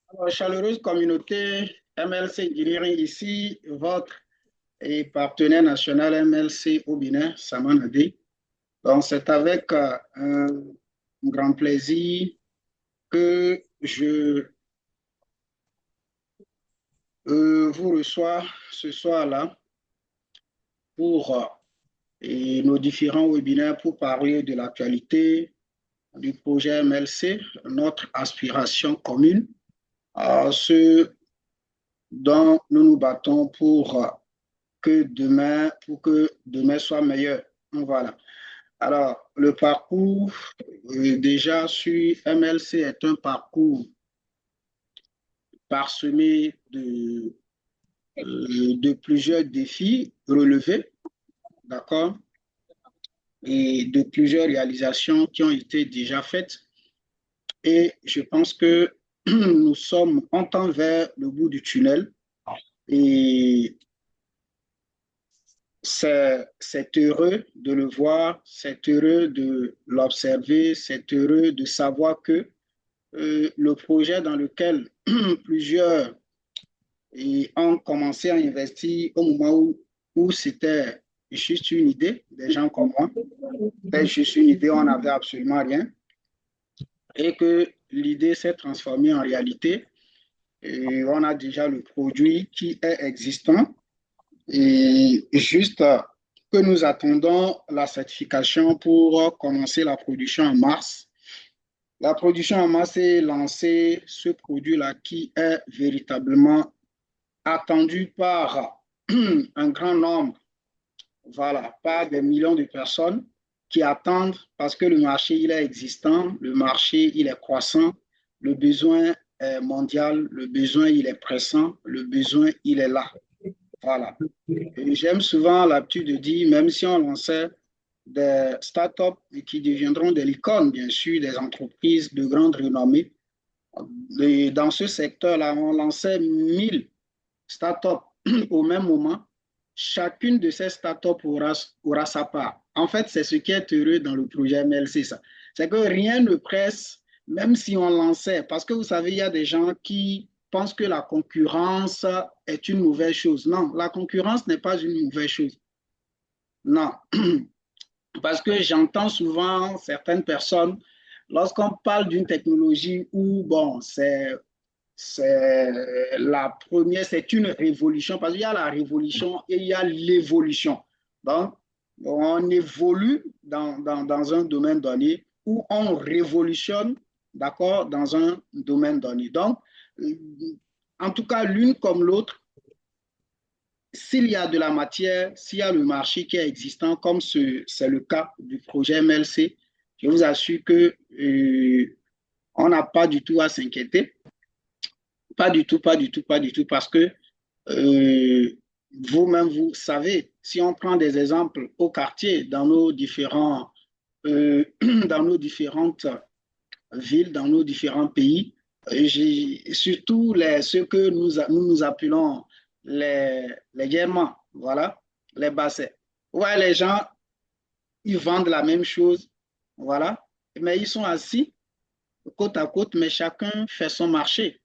Alors, chaleureuse communauté MLC Engineering ici, votre et partenaire national MLC au Bénin, Samanadé. Donc, c'est avec un grand plaisir que je vous reçois ce soir-là pour et nos différents webinaires pour parler de l'actualité du projet MLC, notre aspiration commune, ce dont nous nous battons pour que demain soit meilleur. Voilà. Alors, le parcours déjà sur MLC est un parcours parsemé de plusieurs défis relevés, d'accord, et de plusieurs réalisations qui ont été déjà faites. Et je pense que nous sommes en temps vers le bout du tunnel et c'est heureux de le voir, c'est heureux de l'observer, c'est heureux de savoir que le projet dans lequel plusieurs ont commencé à investir au moment où c'était juste une idée, des gens comme moi, c'était juste une idée, on n'avait absolument rien, et que l'idée s'est transformée en réalité. Et on a déjà le produit qui est existant et juste que nous attendons la certification pour commencer la production en mars. La production en mars est lancée, ce produit-là qui est véritablement attendu par un grand nombre, voilà, par des millions de personnes qui attendent parce que le marché, il est existant, le marché, il est croissant, le besoin est mondial, le besoin, il est pressant, le besoin, il est là. Voilà. Et j'aime souvent l'habitude de dire, même si on lançait des startups qui deviendront des licornes, bien sûr, des entreprises de grande renommée, et dans ce secteur-là, on lançait 1000 startups au même moment. Chacune de ces startups aura sa part. En fait, c'est ce qui est heureux dans le projet MLC, ça. C'est que rien ne presse, même si on lançait. Parce que vous savez, il y a des gens qui pensent que la concurrence est une mauvaise chose. Non, la concurrence n'est pas une mauvaise chose. Non, parce que j'entends souvent certaines personnes, lorsqu'on parle d'une technologie où, bon, c'est la première, c'est une révolution, parce qu'il y a la révolution et il y a l'évolution. Donc, on évolue dans un domaine donné ou on révolutionne, d'accord, dans un domaine donné. Donc, en tout cas, l'une comme l'autre, s'il y a de la matière, s'il y a le marché qui est existant, comme c'est le cas du projet MLC, je vous assure que on n'a pas du tout à s'inquiéter. Pas du tout, pas du tout, pas du tout, parce que euh, vous-même, vous savez, si on prend des exemples au quartier, dans nos différentes villes, dans nos différents pays, surtout ceux que nous appelons les guermans, voilà, les bassets. Ouais, les gens, ils vendent la même chose, voilà, mais ils sont assis côte à côte, mais chacun fait son marché.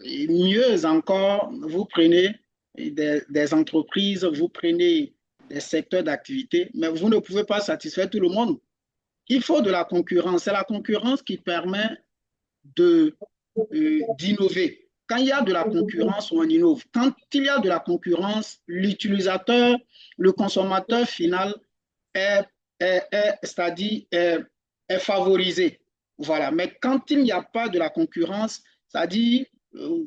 Et mieux encore, vous prenez des entreprises, vous prenez des secteurs d'activité, mais vous ne pouvez pas satisfaire tout le monde. Il faut de la concurrence. C'est la concurrence qui permet d'innover. Quand il y a de la concurrence, on innove. Quand il y a de la concurrence, l'utilisateur, le consommateur final est, c'est-à-dire est favorisé. Voilà. Mais quand il n'y a pas de la concurrence, c'est-à-dire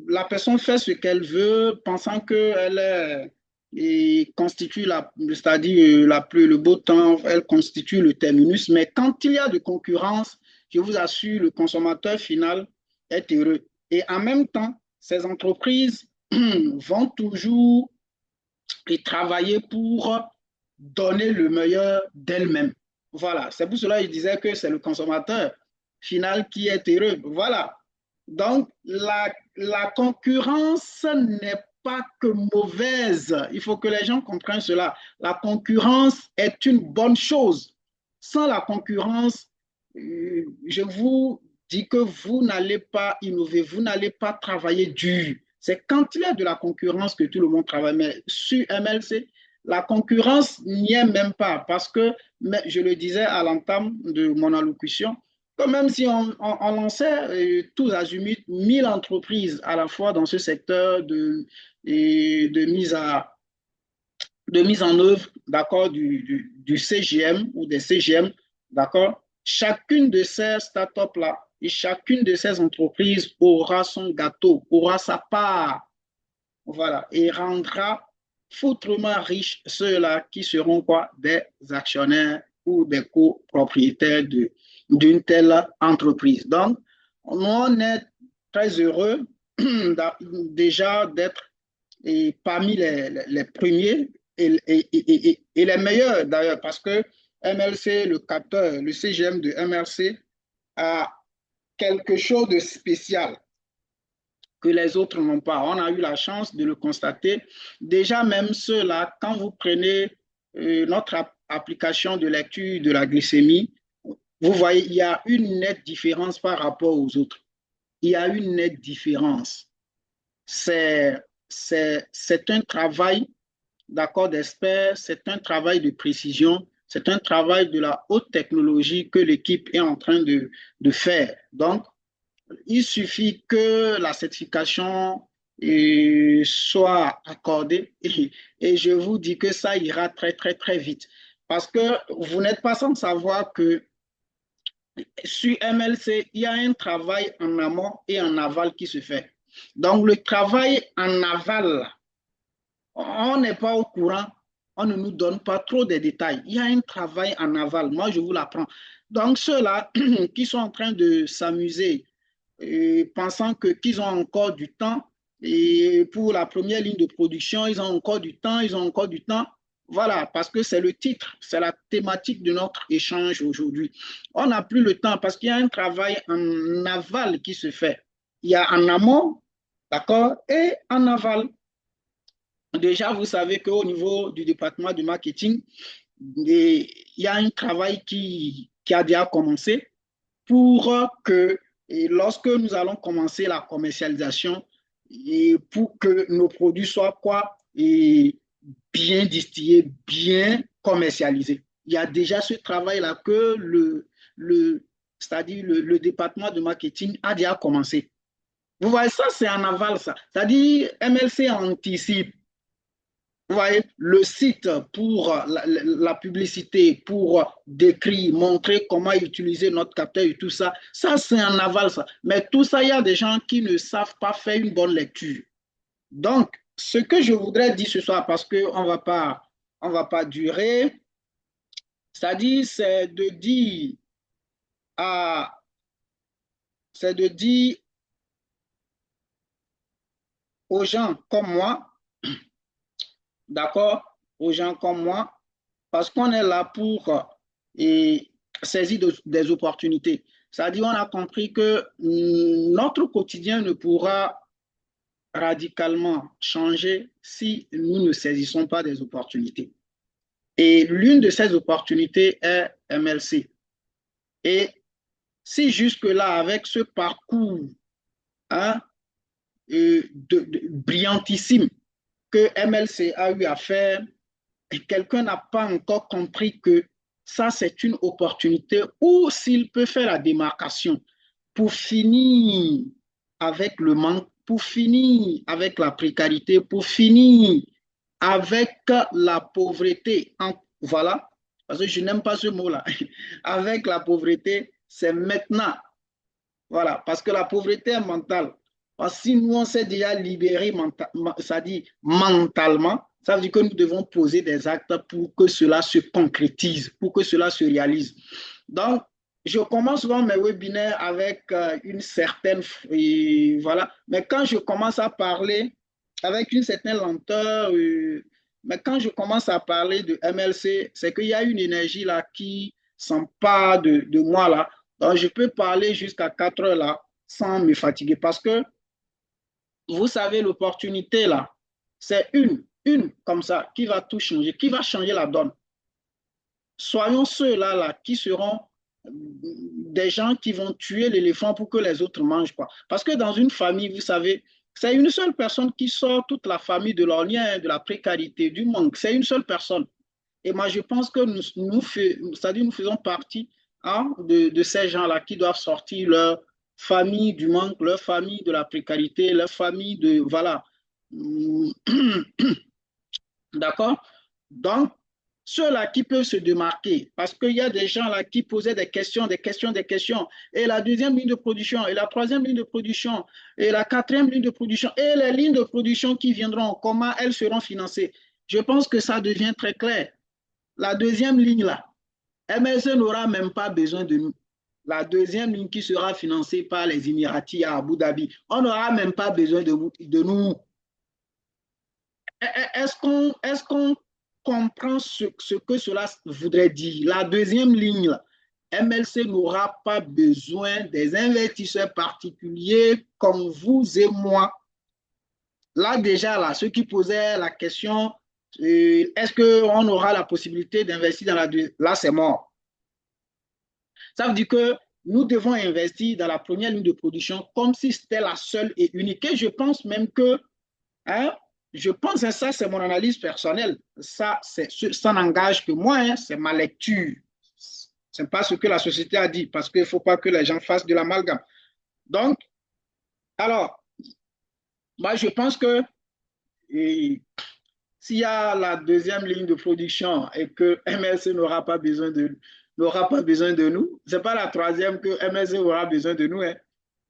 la personne fait ce qu'elle veut, pensant qu'elle et constitue c'est-à-dire le beau temps, elle constitue le terminus. Mais quand il y a de concurrence, je vous assure, le consommateur final est heureux. Et en même temps, ces entreprises vont toujours travailler pour donner le meilleur d'elles-mêmes. Voilà, c'est pour cela que je disais que c'est le consommateur final qui est heureux. Voilà. Donc, la concurrence n'est pas que mauvaise. Il faut que les gens comprennent cela. La concurrence est une bonne chose. Sans la concurrence, je vous dis que vous n'allez pas innover, vous n'allez pas travailler dur. C'est quand il y a de la concurrence que tout le monde travaille. Mais sur MLC, la concurrence n'y est même pas parce que, je le disais à l'entame de mon allocution, que même si on lançait tous azimuts 1000 entreprises à la fois dans ce secteur de mise en œuvre, d'accord, du CGM ou des CGM, d'accord, chacune de ces startups-là et chacune de ces entreprises aura son gâteau, aura sa part, voilà, et rendra foutrement riches ceux-là qui seront quoi, des actionnaires ou des copropriétaires d'une telle entreprise. Donc, on est très heureux déjà d'être parmi les premiers et les meilleurs d'ailleurs, parce que MLC, le capteur, le CGM de MLC a quelque chose de spécial que les autres n'ont pas. On a eu la chance de le constater. Déjà, même ceux-là, quand vous prenez notre application de lecture de la glycémie, vous voyez, il y a une nette différence par rapport aux autres. Il y a une nette différence. C'est un travail, d'accord, d'experts, c'est un travail de précision, c'est un travail de la haute technologie que l'équipe est en train de faire. Donc, il suffit que la certification soit accordée et je vous dis que ça ira très, très, très vite. Parce que vous n'êtes pas sans savoir que sur MLC, il y a un travail en amont et en aval qui se fait. Donc, le travail en aval, on n'est pas au courant, on ne nous donne pas trop de détails. Il y a un travail en aval, moi je vous l'apprends. Donc, ceux-là qui sont en train de s'amuser, pensant qu'ils ont encore du temps, et pour la première ligne de production, ils ont encore du temps, ils ont encore du temps. Voilà, parce que c'est le titre, c'est la thématique de notre échange aujourd'hui. On n'a plus le temps parce qu'il y a un travail en aval qui se fait. Il y a en amont, d'accord, et en aval. Déjà, vous savez qu'au niveau du département du marketing, il y a un travail qui a déjà commencé pour que, et lorsque nous allons commencer la commercialisation, et pour que nos produits soient quoi, et bien distillés, bien commercialisés. Il y a déjà ce travail-là que c'est-à-dire le département de marketing a déjà commencé. Vous voyez, ça, c'est en aval, ça. C'est-à-dire, MLC anticipe. Vous voyez, le site pour la publicité, pour décrire, montrer comment utiliser notre capteur et tout ça, ça c'est en aval ça. Mais tout ça, il y a des gens qui ne savent pas faire une bonne lecture. Donc, ce que je voudrais dire ce soir, parce qu'on on va pas durer, c'est-à-dire à, c'est de dire aux gens comme moi, d'accord, aux gens comme moi, parce qu'on est là pour et saisir des opportunités. C'est-à-dire, on a compris que notre quotidien ne pourra radicalement changer si nous ne saisissons pas des opportunités. Et l'une de ces opportunités est MLC. Et si jusque-là, avec ce parcours hein, brillantissime que MLC a eu à faire, et quelqu'un n'a pas encore compris que ça, c'est une opportunité ou s'il peut faire la démarcation pour finir avec le manque, pour finir avec la précarité, pour finir avec la pauvreté. Voilà, parce que je n'aime pas ce mot-là. Avec la pauvreté, c'est maintenant. Voilà, parce que la pauvreté est mentale. Parce que si nous, on s'est déjà libéré, ça dit mentalement, ça veut dire que nous devons poser des actes pour que cela se concrétise, pour que cela se réalise. Donc, je commence souvent mes webinaires avec une certaine, voilà, mais quand je commence à parler avec une certaine lenteur, mais quand je commence à parler de MLC, c'est qu'il y a une énergie là qui s'empare de moi là. Donc, je peux parler jusqu'à 4 heures là sans me fatiguer parce que vous savez, l'opportunité là, c'est une comme ça qui va tout changer, qui va changer la donne. Soyons ceux-là là, qui seront des gens qui vont tuer l'éléphant pour que les autres mangent, quoi. Parce que dans une famille, vous savez, c'est une seule personne qui sort toute la famille de leur lien, de la précarité, du manque. C'est une seule personne. Et moi, je pense que c'est-à-dire nous faisons partie, hein, de ces gens-là qui doivent sortir leur famille du manque, leur famille de la précarité, leur famille de... Voilà. D'accord? Donc, ceux-là qui peuvent se démarquer, parce qu'il y a des gens là qui posaient des questions, des questions, des questions, et la deuxième ligne de production, et la troisième ligne de production, et la quatrième ligne de production, et les lignes de production qui viendront, comment elles seront financées. Je pense que ça devient très clair. La deuxième ligne là, MSE n'aura même pas besoin de nous. La deuxième ligne qui sera financée par les Émiratis à Abu Dhabi, on n'aura même pas besoin de nous. Est-ce qu'on comprend ce que cela voudrait dire? La deuxième ligne, là, MLC n'aura pas besoin des investisseurs particuliers comme vous et moi. Là, déjà, là, ceux qui posaient la question, est-ce qu'on aura la possibilité d'investir dans la deuxième? Là, c'est mort. Ça veut dire que nous devons investir dans la première ligne de production comme si c'était la seule et unique. Et je pense même que, hein, je pense, ça c'est mon analyse personnelle, ça n'engage que moi, hein, c'est ma lecture. Ce n'est pas ce que la société a dit, parce qu'il ne faut pas que les gens fassent de l'amalgame. Donc, alors, moi je pense que s'il y a la deuxième ligne de production et que MSC n'aura pas besoin de nous, ce n'est pas la troisième que MSC aura besoin de nous. Hein.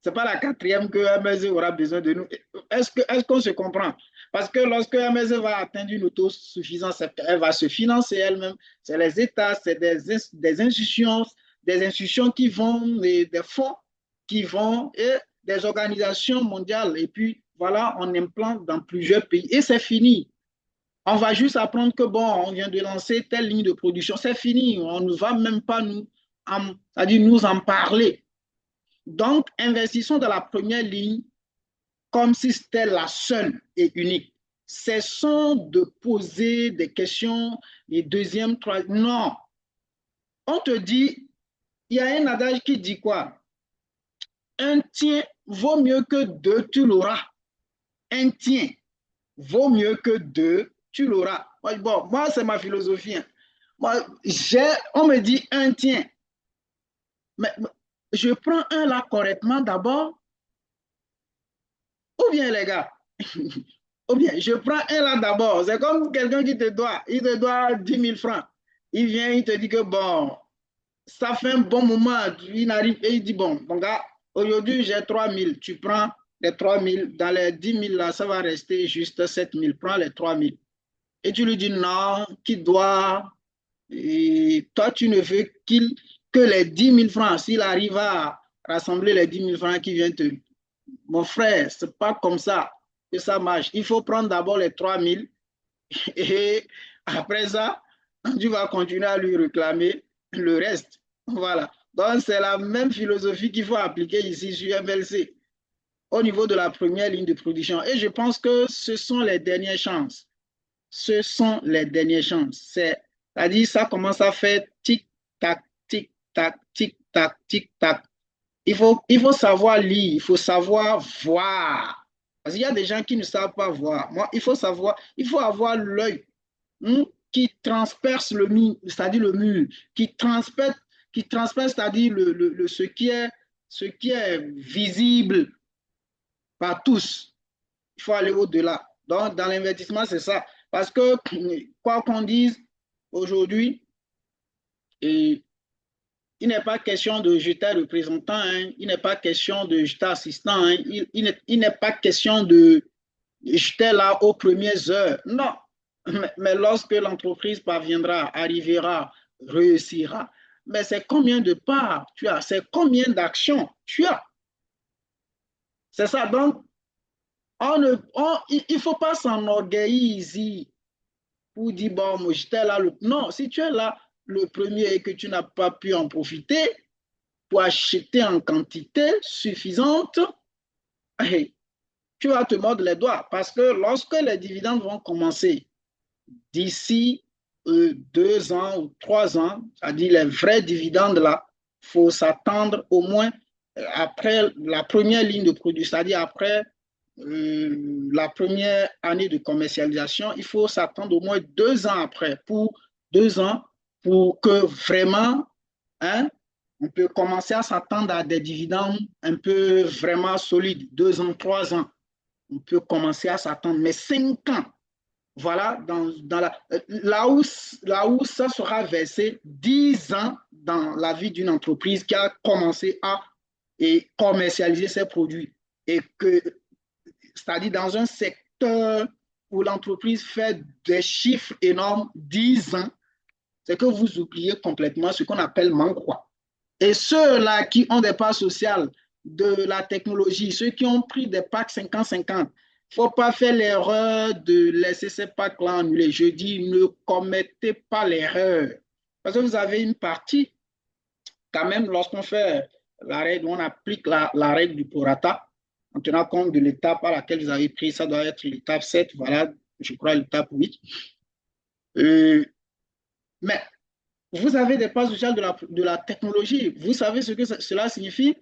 Ce n'est pas la quatrième que MSC aura besoin de nous. Est-ce qu'on se comprend? Parce que lorsque MSC va atteindre une autosuffisance, elle va se financer elle-même. C'est les États, c'est des institutions qui vont, des fonds qui vont, et des organisations mondiales. Et puis, voilà, on implante dans plusieurs pays. Et c'est fini. On va juste apprendre que, bon, on vient de lancer telle ligne de production, c'est fini. On ne va même pas c'est-à-dire nous en parler. Donc, investissons dans la première ligne comme si c'était la seule et unique. Cessons de poser des questions, les deuxième, troisième. Non. On te dit, il y a un adage qui dit quoi? Un tien vaut mieux que deux, tu l'auras. Un tien vaut mieux que deux, tu l'auras. Bon, moi, c'est ma philosophie. Hein. Moi, on me dit un tien. Mais je prends un là correctement d'abord. Ou bien, les gars, ou bien, je prends un là d'abord. C'est comme quelqu'un qui il te doit 10 000 francs. Il vient, il te dit que bon, ça fait un bon moment, il arrive et il dit bon, mon gars, aujourd'hui j'ai 3 000. Tu prends les 3 000. Dans les 10 000 là, ça va rester juste 7 000. Prends les 3 000. Et tu lui dis non, qu'il doit. Et toi, tu ne veux que les 10 000 francs. S'il arrive à rassembler les 10 000 francs qui viennent te. Mon frère, ce n'est pas comme ça que ça marche. Il faut prendre d'abord les 3 000 et après ça, tu vas continuer à lui réclamer le reste. Voilà. Donc, c'est la même philosophie qu'il faut appliquer ici sur MLC au niveau de la première ligne de production. Et je pense que ce sont les dernières chances. Ce sont les dernières chances. C'est-à-dire, ça commence à faire tic-tac, tic-tac, tic-tac, tic-tac. Il faut savoir lire, il faut savoir voir. Parce qu'il y a des gens qui ne savent pas voir. Moi, il faut avoir l'œil qui transperce le mur, c'est-à-dire le mur, qui transperce, c'est-à-dire ce qui est visible par tous. Il faut aller au-delà. Donc, dans l'investissement, c'est ça. Parce que, quoi qu'on dise aujourd'hui, il n'est pas question de jeter représentant, hein, il n'est pas question de jeter assistant, hein, il n'est pas question de jeter là aux premières heures. Non. Mais lorsque l'entreprise parviendra, arrivera, réussira, mais c'est combien de parts tu as, c'est combien d'actions tu as. C'est ça. Donc, il ne faut pas s'enorgueillir ici pour dire, bon, moi, j'étais là. Non, si tu es là le premier et que tu n'as pas pu en profiter pour acheter en quantité suffisante, hey, tu vas te mordre les doigts parce que lorsque les dividendes vont commencer d'ici 2 ans ou 3 ans, c'est-à-dire les vrais dividendes là, faut s'attendre au moins après la première ligne de produit, c'est-à-dire après la première année de commercialisation, il faut s'attendre au moins 2 ans après, pour 2 ans, pour que vraiment, hein, on peut commencer à s'attendre à des dividendes un peu vraiment solides, 2 ans, 3 ans. On peut commencer à s'attendre, mais 5 ans, voilà, là où ça sera versé 10 ans dans la vie d'une entreprise qui a commencé à commercialiser ses produits. Et que, c'est-à-dire dans un secteur où l'entreprise fait des chiffres énormes, 10 ans, c'est que vous oubliez complètement ce qu'on appelle manque. Et ceux-là qui ont des parts sociales de la technologie, ceux qui ont pris des packs 50-50, il ne faut pas faire l'erreur de laisser ces packs-là annulés. Je dis, ne commettez pas l'erreur. Parce que vous avez une partie, quand même, lorsqu'on fait la règle, on applique la règle du prorata, en tenant compte de l'étape à laquelle vous avez pris, ça doit être l'étape 7, voilà, je crois l'étape 8. Mais vous avez des parts sociales de la technologie. Vous savez ce que cela signifie?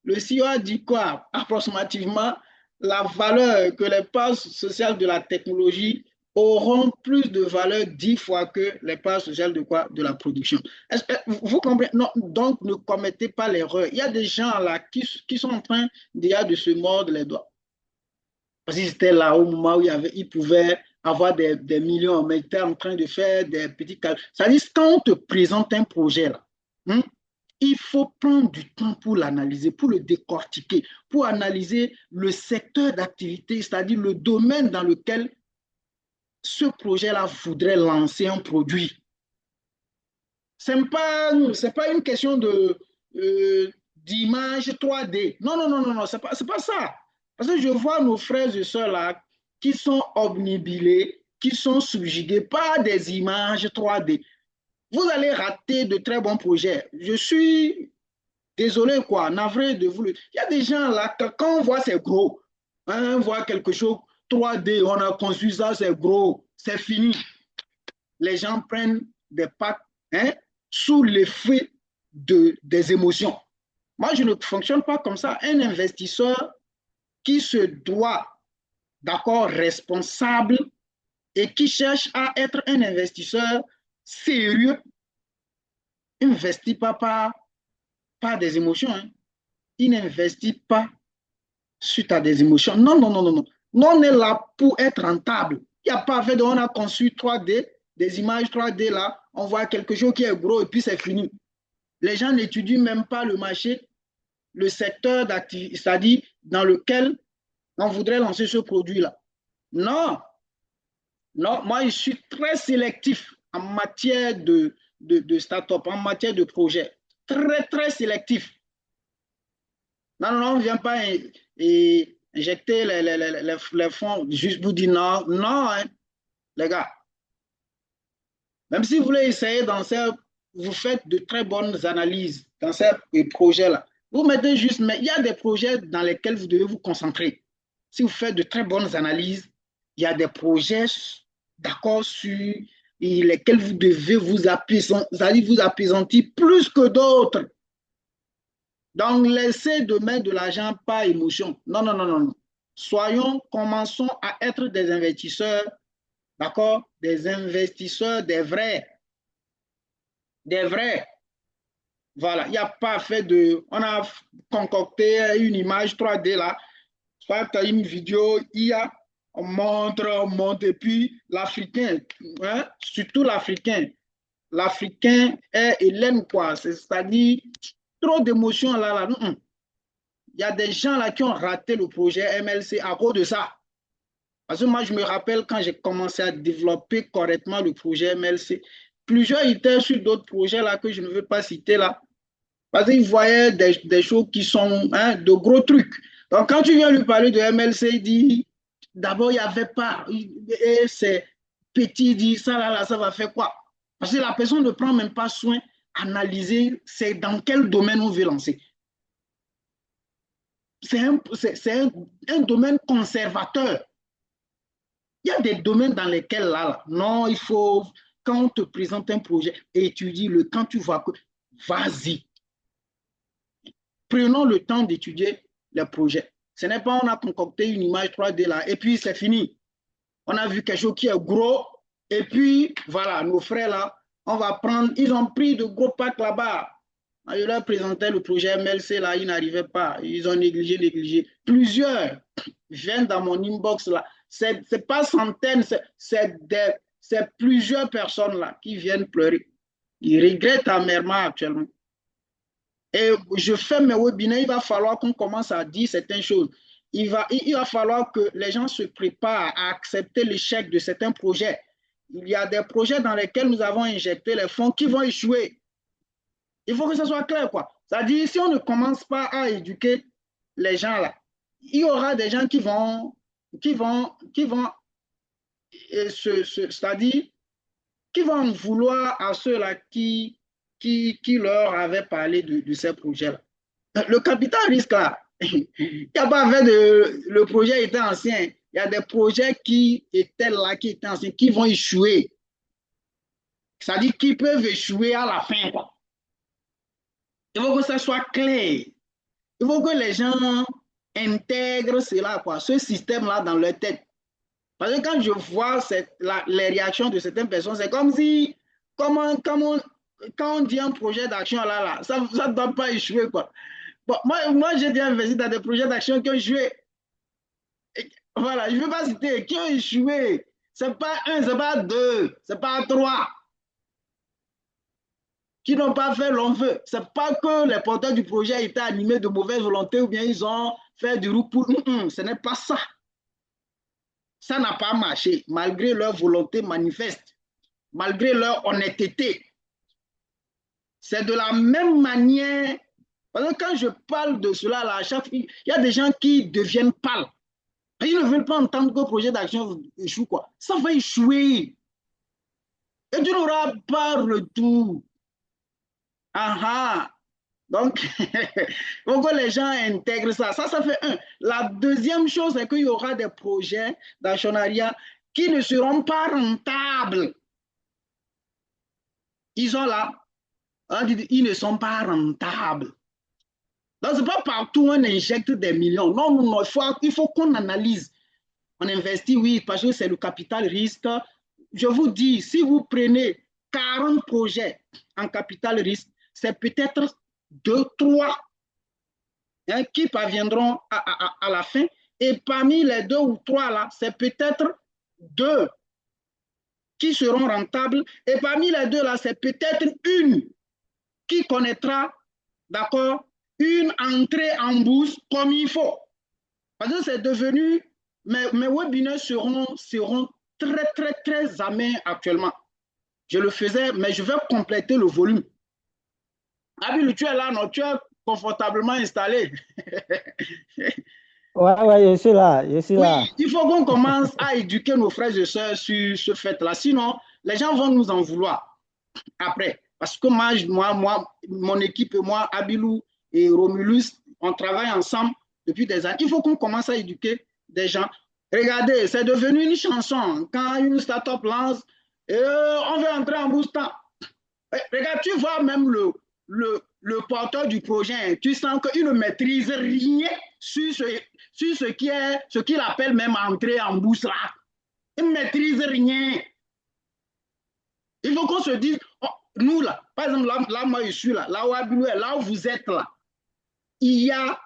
Le CEO a dit quoi? Approximativement, la valeur que les parts sociales de la technologie auront plus de valeur 10 fois que les parts sociales de quoi? De la production. Vous comprenez? Non, donc, ne commettez pas l'erreur. Il y a des gens là qui sont en train déjà de se mordre les doigts. Parce qu'ils étaient là au moment où ils pouvaient avoir des millions, mais ils étaient en train de faire des petits calculs. Ça dit, quand on te présente un projet là, il faut prendre du temps pour l'analyser, pour le décortiquer, pour analyser le secteur d'activité, c'est-à-dire le domaine dans lequel ce projet-là voudrait lancer un produit. Ce n'est pas une question d'image 3D. Non, non, non, non, non, ce n'est pas ça. Parce que je vois nos frères et sœurs là qui sont obnubilés, qui sont subjugués par des images 3D. Vous allez rater de très bons projets. Je suis désolé, quoi, navré de vous le. Il y a des gens là, quand on voit c'est gros, hein, on voit quelque chose 3D, on a conçu ça, c'est gros, c'est fini. Les gens prennent des packs, hein, sous l'effet des émotions. Moi, je ne fonctionne pas comme ça. Un investisseur qui se doit, d'accord, responsable et qui cherche à être un investisseur sérieux, n'investit pas par des émotions. Hein. Il n'investit pas suite à des émotions. Non, non, non, non, non. Nous, on est là pour être rentable. Il n'y a pas fait de, on a conçu 3D, des images 3D là, on voit quelque chose qui est gros et puis c'est fini. Les gens n'étudient même pas le marché, le secteur d'activité, c'est-à-dire dans lequel on voudrait lancer ce produit-là. Non, non, moi je suis très sélectif en matière de start-up, en matière de projet. Très, très sélectif. Non, non, on ne vient pas injecter les fonds juste pour dire non, non, hein, les gars. Même si vous voulez essayer dans ces, vous faites de très bonnes analyses dans ces projets-là. Vous mettez juste, mais il y a des projets dans lesquels vous devez vous concentrer. Si vous faites de très bonnes analyses, il y a des projets, d'accord, sur lesquels vous devez vous apaisantir plus que d'autres. Donc, laissez de mettre de l'argent par émotion. Non, non, non, non, non. Commençons à être des investisseurs, d'accord? Des investisseurs, des vrais. Des vrais. Voilà, il n'y a pas fait de. On a concocté une image 3D là, soit une vidéo IA, on montre, et puis l'Africain, hein, surtout l'Africain. L'Africain est Hélène, quoi. C'est-à-dire, trop d'émotions là, là. Il y a des gens là qui ont raté le projet MLC à cause de ça. Parce que moi, je me rappelle quand j'ai commencé à développer correctement le projet MLC, plusieurs étaient sur d'autres projets là que je ne veux pas citer là. Parce qu'ils voyaient des choses qui sont, hein, de gros trucs. Donc, quand tu viens lui parler de MLC, il dit, d'abord, il n'y avait pas. Et c'est petit, il dit, ça là, ça va faire quoi? Parce que la personne ne prend même pas soin d'analyser c'est dans quel domaine on veut lancer. C'est un domaine conservateur. Il y a des domaines dans lesquels, là, non, il faut, quand on te présente un projet, étudie-le, quand tu vois que, vas-y. prenons le temps d'étudier les projets. Ce n'est pas on a concocté une image 3D là et puis c'est fini. On a vu quelque chose qui est gros et puis voilà, nos frères là, on va prendre, ils ont pris de gros packs là-bas. Je leur présentais le projet MLC là, ils n'arrivaient pas, ils ont négligé. Plusieurs viennent dans mon inbox là, c'est pas centaines, c'est plusieurs personnes là qui viennent pleurer. Ils regrettent amèrement actuellement. Et je fais mes webinaires, il va falloir qu'on commence à dire certaines choses. Il va falloir que les gens se préparent à accepter l'échec de certains projets. Il y a des projets dans lesquels nous avons injecté les fonds qui vont échouer. Il faut que ce soit clair, quoi. C'est-à-dire, si on ne commence pas à éduquer les gens là, il y aura des gens qui vont c'est-à-dire, qui vont vouloir à ceux-là qui leur avaient parlé de ces projets-là. Le capital risque là, il n'y a pas fait le projet était ancien. Il y a des projets qui étaient là, qui étaient anciens, qui vont échouer. C'est-à-dire qu'ils peuvent échouer à la fin, quoi. Il faut que ça soit clair. Il faut que les gens intègrent cela, quoi, ce système-là dans leur tête. Parce que quand je vois les réactions de certaines personnes, c'est comme si, quand on dit un projet d'action, là, ça ne doit pas échouer, quoi. Bon, moi j'ai déjà investi dans des projets d'action qui ont échoué. Voilà, je ne veux pas citer, qui ont échoué. Ce n'est pas un, ce n'est pas deux, ce n'est pas trois qui n'ont pas fait long feu. Ce n'est pas que les porteurs du projet étaient animés de mauvaise volonté ou bien ils ont fait du roux pour... ce n'est pas ça. Ça n'a pas marché, malgré leur volonté manifeste, malgré leur honnêteté. C'est de la même manière, parce que quand je parle de cela, là, il y a des gens qui deviennent pâles. Ils ne veulent pas entendre que le projet d'action échoue, quoi. Ça va échouer. Et tu n'auras pas retour. Ah. Donc, il faut que les gens intègrent ça. Ça fait un. La deuxième chose, c'est qu'il y aura des projets d'actionnariat qui ne seront pas rentables. Ils sont là, ils ne sont pas rentables. Donc, ce n'est pas partout où on injecte des millions. Non, il faut qu'on analyse. On investit, oui, parce que c'est le capital risque. Je vous dis, si vous prenez 40 projets en capital risque, c'est peut-être 2, 3 qui parviendront à la fin. Et parmi les 2 ou 3 là, c'est peut-être 2 qui seront rentables. Et parmi les 2 là, c'est peut-être une qui connaîtra, d'accord, une entrée en bourse comme il faut. Parce que c'est devenu, mes webinaires seront très amers actuellement. Je le faisais, mais je vais compléter le volume. Abilou, tu es là, non? Tu es confortablement installé. Ouais, je suis là, je suis Oui, là. il faut qu'on commence à éduquer nos frères et sœurs sur ce fait-là. Sinon, les gens vont nous en vouloir après. Parce que moi, mon équipe et moi, Abilou et Romulus, on travaille ensemble depuis des années. Il faut qu'on commence à éduquer des gens. Regardez, c'est devenu une chanson. Quand une start-up lance, on veut entrer en boostant. Regarde, tu vois même le porteur du projet, tu sens qu'il ne maîtrise rien sur ce qu'il appelle même entrer en bourse là. Il ne maîtrise rien. Il faut qu'on se dise, oh, nous là, par exemple, là, moi je suis là, là où vous êtes là, il y a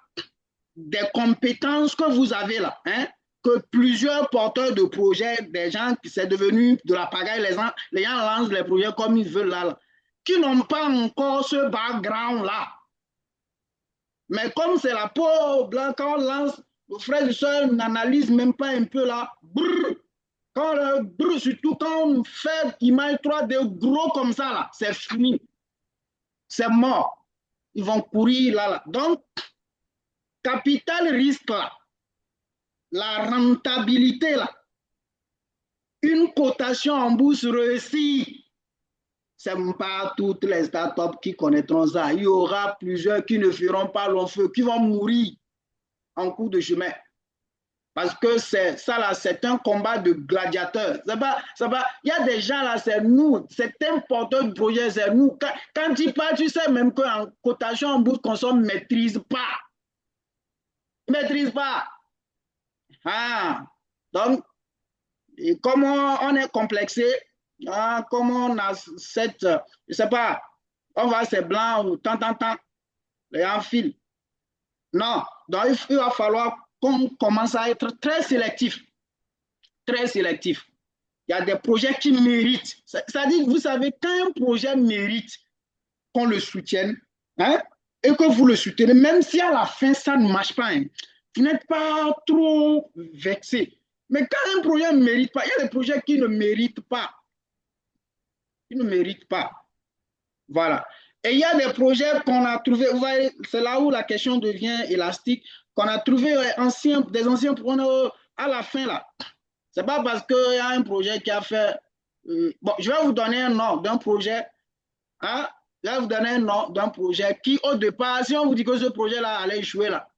des compétences que vous avez là, hein, que plusieurs porteurs de projets, des gens qui c'est devenu de la pagaille, les gens lancent les projets comme ils veulent là, qui n'ont pas encore ce background-là. Mais comme c'est la peau blanche, quand on lance, le frère et soeur n'analyse même pas un peu là. Surtout quand on fait image 3D gros comme ça, là, c'est fini. C'est mort. Ils vont courir là. Donc, capital risque là, la rentabilité là, une cotation en bourse réussie. Ce n'est pas toutes les startups qui connaîtront ça. Il y aura plusieurs qui ne feront pas long feu, qui vont mourir en cours de chemin. Parce que ça là, c'est un combat de gladiateurs. Il y a des gens là, c'est nous, c'est un porteur de projet, c'est nous. Quand tu parles, tu sais même qu'en cotation en bourse, qu'on ne maîtrise pas. Maîtrise pas. Ah. Donc, et comment on est complexé, comment on a cette, je sais pas, on voit ces blancs ou tant, les en fil. Non, donc il va falloir qu'on commence à être très sélectif. Très sélectif. Il y a des projets qui méritent. C'est-à-dire, vous savez, quand un projet mérite qu'on le soutienne, hein, et que vous le soutenez, même si à la fin ça ne marche pas, hein, vous n'êtes pas trop vexé. Mais quand un projet ne mérite pas, il y a des projets qui ne méritent pas. Qui ne méritent pas. Voilà. Et il y a des projets qu'on a trouvés, vous voyez, c'est là où la question devient élastique, qu'on a trouvé des anciens projets à la fin là. C'est pas parce qu'il y a un projet qui a fait. Bon, je vais vous donner un nom d'un projet. Hein? Je vais vous donner un nom d'un projet qui, au départ, si on vous dit que ce projet-là allait échouer là,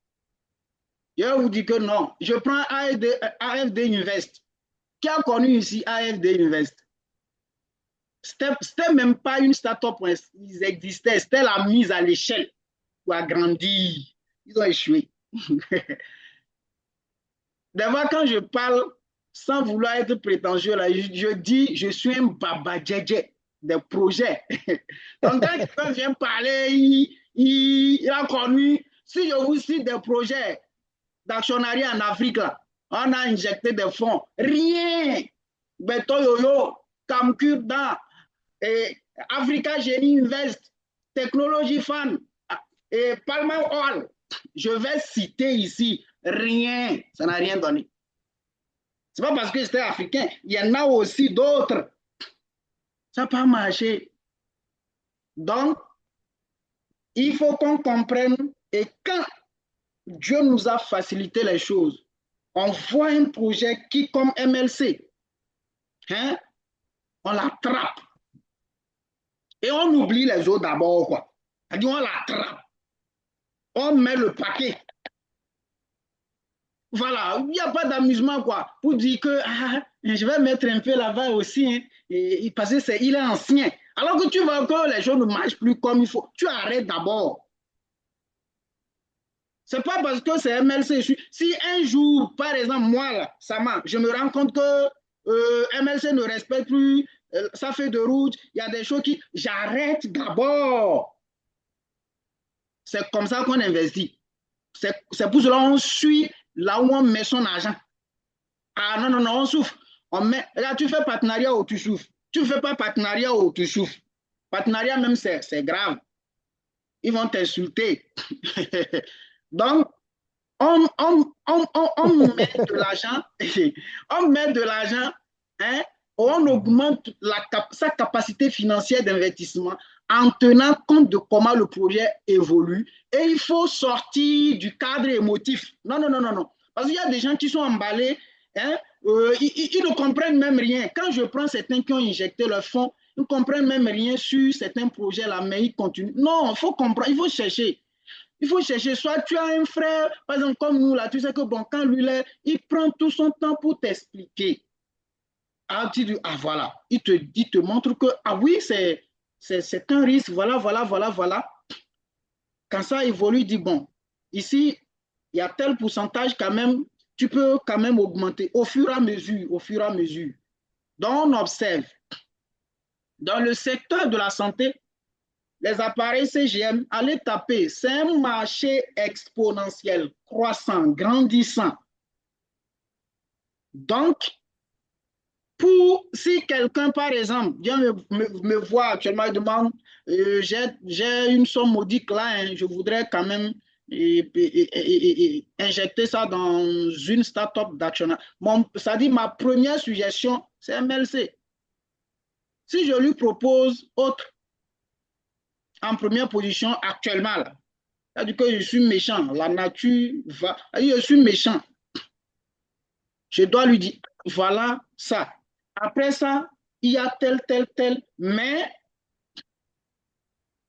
je vais vous dire que non. Je prends AFD Invest. Qui a connu ici AFD Invest? C'était même pas une start-up, ils existaient, c'était la mise à l'échelle pour agrandir. Ils ont échoué. D'abord, quand je parle sans vouloir être prétentieux, là, je dis je suis un baba djedje des projets. Donc, quand quelqu'un vient parler, il a connu, si je vous cite des projets d'actionnariat en Afrique, là, on a injecté des fonds. Rien. Beto Yoyo, Camcurdan, et Africa Genie Invest, Technology Fund et Palma Oil. Je vais citer ici rien. Ça n'a rien donné. C'est pas parce que j'étais africain. Il y en a aussi d'autres. Ça n'a pas marché. Donc, il faut qu'on comprenne. Et quand Dieu nous a facilité les choses, on voit un projet qui, comme MLC, hein, on l'attrape. Et on oublie les autres d'abord, quoi. On l'attrape. On met le paquet. Voilà, il n'y a pas d'amusement, quoi. Pour dire que je vais mettre un peu là-bas aussi, hein, parce qu'il est ancien. Alors que tu vois que les choses ne marchent plus comme il faut. Tu arrêtes d'abord. C'est pas parce que c'est MLC. Si un jour, par exemple, moi, là, je me rends compte que MLC ne respecte plus sa feuille de route, il y a des choses qui. J'arrête d'abord. C'est comme ça qu'on investit. C'est pour cela qu'on suit là où on met son argent. Ah non, non, non, on souffre. Là, tu fais partenariat ou tu souffres. Tu ne fais pas partenariat ou tu souffres. Partenariat même, c'est grave. Ils vont t'insulter. Donc, on met de l'argent, on met de l'argent, hein, on augmente sa capacité financière d'investissement en tenant compte de comment le projet évolue. Et il faut sortir du cadre émotif. Non, non, non, non, non. Parce qu'il y a des gens qui sont emballés, hein, ils ne comprennent même rien. Quand je prends certains qui ont injecté leur fonds, ils ne comprennent même rien sur certains projets-là, mais ils continuent. Non, il faut comprendre, il faut chercher. Il faut chercher, soit tu as un frère, par exemple, comme nous, là, tu sais que bon, quand lui, là, il prend tout son temps pour t'expliquer. Ah, tu dis, ah voilà, il te montre que, ah oui, c'est un risque, voilà, voilà, voilà, voilà. Quand ça évolue, il dit, bon, ici, il y a tel pourcentage quand même, tu peux quand même augmenter au fur et à mesure, au fur et à mesure. Donc, on observe. Dans le secteur de la santé, les appareils CGM, allez taper, c'est un marché exponentiel, croissant, grandissant. Donc, si quelqu'un, par exemple, vient me voir actuellement et demande, j'ai une somme modique là, hein, je voudrais quand même injecter ça dans une start-up d'actionnariat. Ça dit, ma première suggestion, c'est MLC. Si je lui propose autre en première position actuellement, là, c'est-à-dire que je suis méchant, la nature va, je suis méchant. Je dois lui dire, voilà ça. Après ça, il y a tel, tel, tel, mais,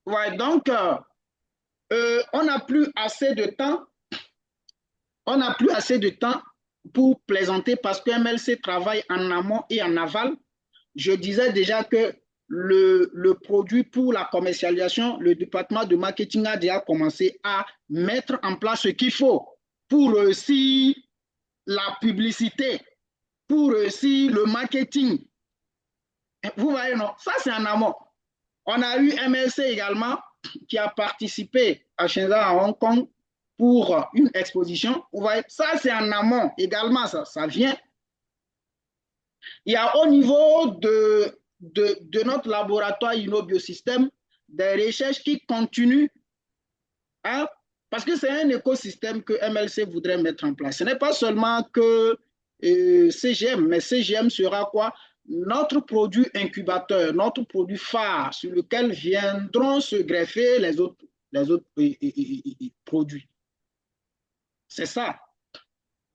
ouais, donc, on n'a plus assez de temps, on n'a plus assez de temps pour plaisanter parce que MLC travaille en amont et en aval. Je disais déjà que le produit pour la commercialisation, le département de marketing a déjà commencé à mettre en place ce qu'il faut pour réussir la publicité, pour réussir le marketing. Vous voyez, non? Ça, c'est en amont. On a eu MLC également qui a participé à Shenzhen, à Hong Kong, pour une exposition. Vous voyez, ça, c'est en amont également, ça vient. Il y a au niveau de notre laboratoire InnoBiosystème des recherches qui continuent, hein, parce que c'est un écosystème que MLC voudrait mettre en place. Ce n'est pas seulement que CGM, mais CGM sera quoi? Notre produit incubateur, notre produit phare sur lequel viendront se greffer les autres produits. C'est ça.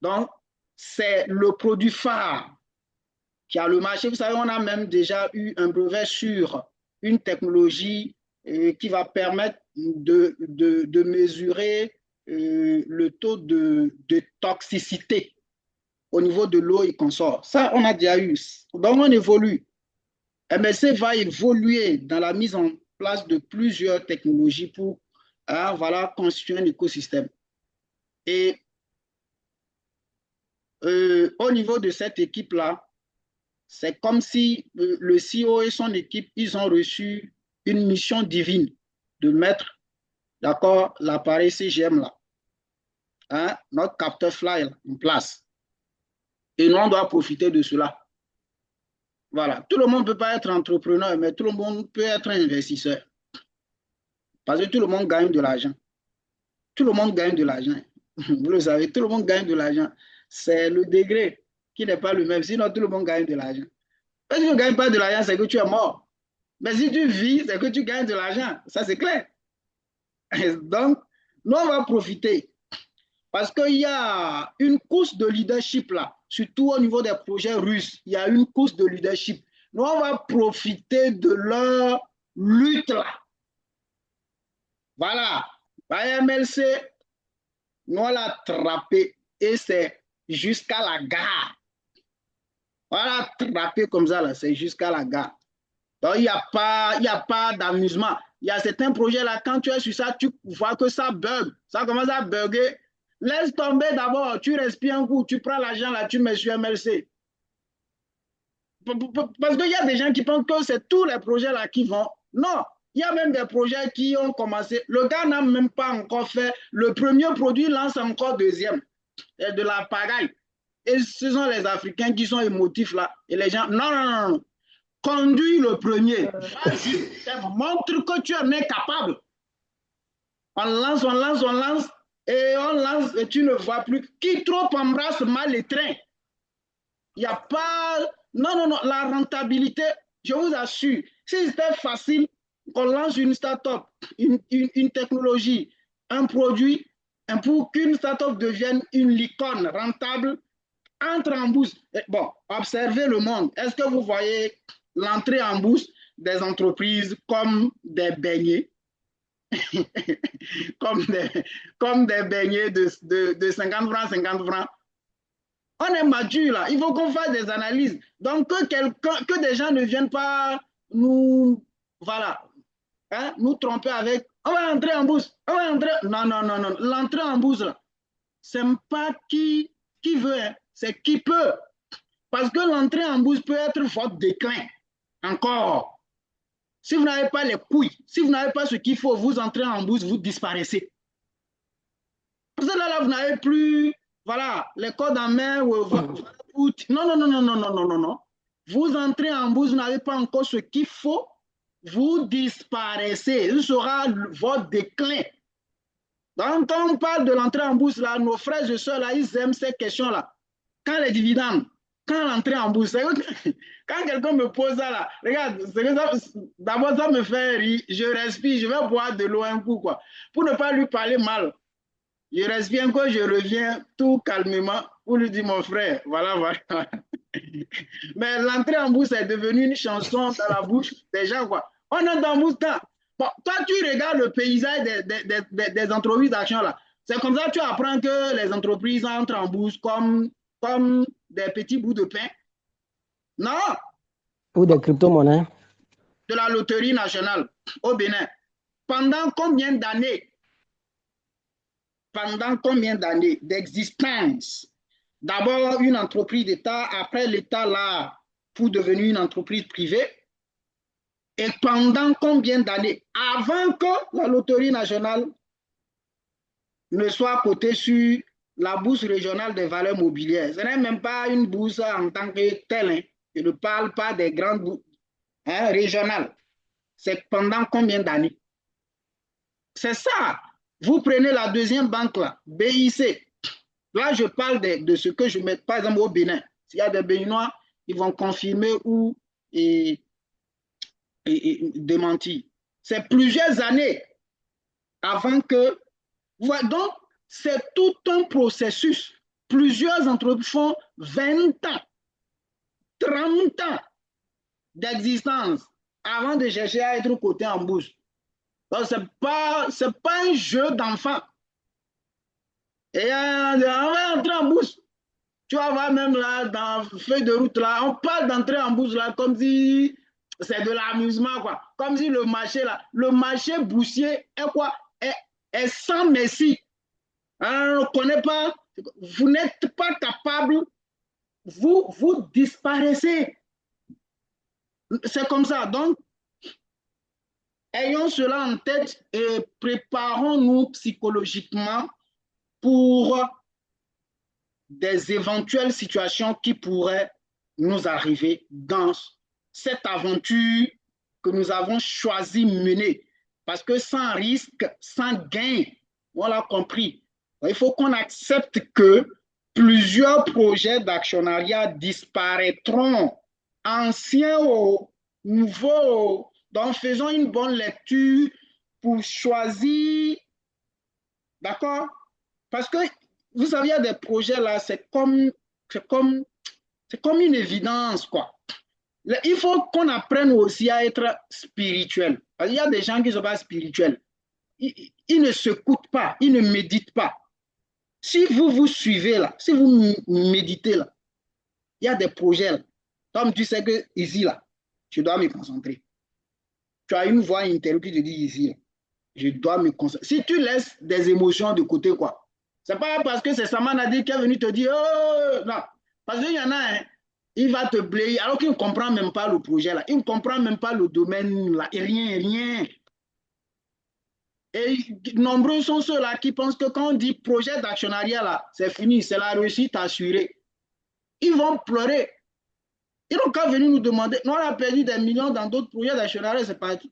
Donc, c'est le produit phare qui a le marché. Vous savez, on a même déjà eu un brevet sur une technologie qui va permettre de mesurer le taux de toxicité au niveau de l'eau et consort. Ça, on a déjà eu. Donc, on évolue. MLC va évoluer dans la mise en place de plusieurs technologies pour voilà, constituer un écosystème. Et au niveau de cette équipe-là, c'est comme si le CEO et son équipe, ils ont reçu une mission divine de mettre, d'accord, l'appareil CGM là, hein, notre capteur fly là, en place. Et nous, on doit profiter de cela. Voilà. Tout le monde ne peut pas être entrepreneur, mais tout le monde peut être investisseur. Parce que tout le monde gagne de l'argent. Tout le monde gagne de l'argent. Vous le savez, tout le monde gagne de l'argent. C'est le degré qui n'est pas le même. Sinon, tout le monde gagne de l'argent. Si tu ne gagnes pas de l'argent, c'est que tu es mort. Mais si tu vis, c'est que tu gagnes de l'argent. Ça, c'est clair. Donc, nous, on va profiter. Parce qu'il y a une course de leadership là, surtout au niveau des projets russes. Il y a une course de leadership. Nous, on va profiter de leur lutte là. Voilà. Par MLC, nous, on l'a attrapé et c'est jusqu'à la gare. On l'a attrapé comme ça là, c'est jusqu'à la gare. Donc, il n'y a pas d'amusement. Il y a certains projets là, quand tu es sur ça, tu vois que ça bug. Ça commence à bugger. Laisse tomber d'abord, tu respires un coup, tu prends l'argent là, tu mets sur MLC. Parce qu'il y a des gens qui pensent que c'est tous les projets là qui vont. Non, il y a même des projets qui ont commencé. Le gars n'a même pas encore fait. Le premier produit lance encore deuxième. C'est de la pagaille. Et ce sont les Africains qui sont émotifs là. Et les gens, non, non, non, non. Conduis le premier. Montre que tu en es capable. On lance, on lance, on lance. Et on lance et tu ne vois plus. Qui trop embrasse mal les trains. Il n'y a pas... Non, non, non. La rentabilité, je vous assure, si c'était facile qu'on lance une start-up, une technologie, un produit, pour qu'une start-up devienne une licorne rentable, entre en bourse. Bon, observez le monde. Est-ce que vous voyez l'entrée en bourse des entreprises comme des beignets comme des beignets de 50 francs, 50 francs. On est mature là, il faut qu'on fasse des analyses. Donc que des gens ne viennent pas nous, voilà, hein, nous tromper avec, on va entrer en bourse, on va entrer. Non, non, non, non. L'entrée en bourse, c'est pas qui veut, hein, c'est qui peut. Parce que l'entrée en bourse peut être votre déclin. Encore. Si vous n'avez pas les couilles, si vous n'avez pas ce qu'il faut, vous entrez en bourse, vous disparaissez. Parce que là, vous n'avez plus, voilà, les codes en main. Non, non, non, non, non, non, non, non, non. Vous entrez en bourse, vous n'avez pas encore ce qu'il faut, vous disparaissez. Ce sera votre déclin. Donc, quand on parle de l'entrée en bourse, là, nos frères et sœurs, là, ils aiment ces questions-là. Quand les dividendes, quand l'entrée en bourse, quand quelqu'un me pose ça, là, regarde, d'abord, ça me fait rire, je respire, je vais boire de l'eau un coup, quoi, pour ne pas lui parler mal. Je respire quand je reviens tout calmement pour lui dire, mon frère, voilà, voilà. Mais l'entrée en bourse est devenue une chanson dans la bouche des gens, quoi. On est dans bourse, bon, toi, tu regardes le paysage des entreprises d'action, là. C'est comme ça que tu apprends que les entreprises entrent en bourse comme comme des petits bouts de pain. Non, Ou des crypto-monnaies. de la loterie nationale au Bénin. Pendant combien d'années d'existence? D'abord une entreprise d'État, après l'État là, pour devenir une entreprise privée. Et pendant combien d'années? Avant que la loterie nationale ne soit cotée sur la bourse régionale des valeurs mobilières. Ce n'est même pas une bourse en tant que telle. Hein. Je ne parle pas des grandes bourses régionales. C'est pendant combien d'années? C'est ça. Vous prenez la deuxième banque là, BIC. Là, je parle de ce que je mets, par exemple, au Bénin. S'il y a des Béninois, ils vont confirmer ou et, démentir. C'est plusieurs années avant que... Donc, c'est tout un processus. Plusieurs entreprises font 20 ans, 30 ans d'existence avant de chercher à être coté en bourse. Donc, ce n'est pas un jeu d'enfant. Et on va entrer en bourse. Tu vas voir même là, dans la feuille de route, là, on parle d'entrer en bourse là, comme si c'est de l'amusement, quoi. Comme si le marché boursier est quoi? Est sans merci. On ne connaît pas, vous n'êtes pas capable, vous disparaissez. C'est comme ça. Donc, ayons cela en tête et préparons-nous psychologiquement pour des éventuelles situations qui pourraient nous arriver dans cette aventure que nous avons choisi mener. Parce que sans risque, sans gain, on l'a compris. Il faut qu'on accepte que plusieurs projets d'actionnariat disparaîtront, anciens ou nouveaux. Donc, faisons une bonne lecture pour choisir, d'accord? Parce que vous savez, il y a des projets là, c'est comme, c'est comme une évidence, quoi. Il faut qu'on apprenne aussi à être spirituel. Il y a des gens qui ne sont pas spirituels. Ils ne s'écoutent pas, ils ne méditent pas. Si vous vous suivez là, si vous méditez là, il y a des projets là. Comme tu sais que ici là, je dois me concentrer. Tu as une voix intérieure qui te dit ici, là, je dois me concentrer. Si tu laisses des émotions de côté, quoi, c'est pas parce que c'est Samanadi qui est venu te dire, oh, non. Parce qu'il y en a un, il va te blayer alors qu'il ne comprend même pas le projet là. Il ne comprend même pas le domaine là. Et rien, rien. Et nombreux sont ceux-là qui pensent que quand on dit projet d'actionnariat là, c'est fini, c'est la réussite assurée. Ils vont pleurer. Ils n'ont qu'à venir nous demander. Nous, on a perdu des millions dans d'autres projets d'actionnariat, c'est parti.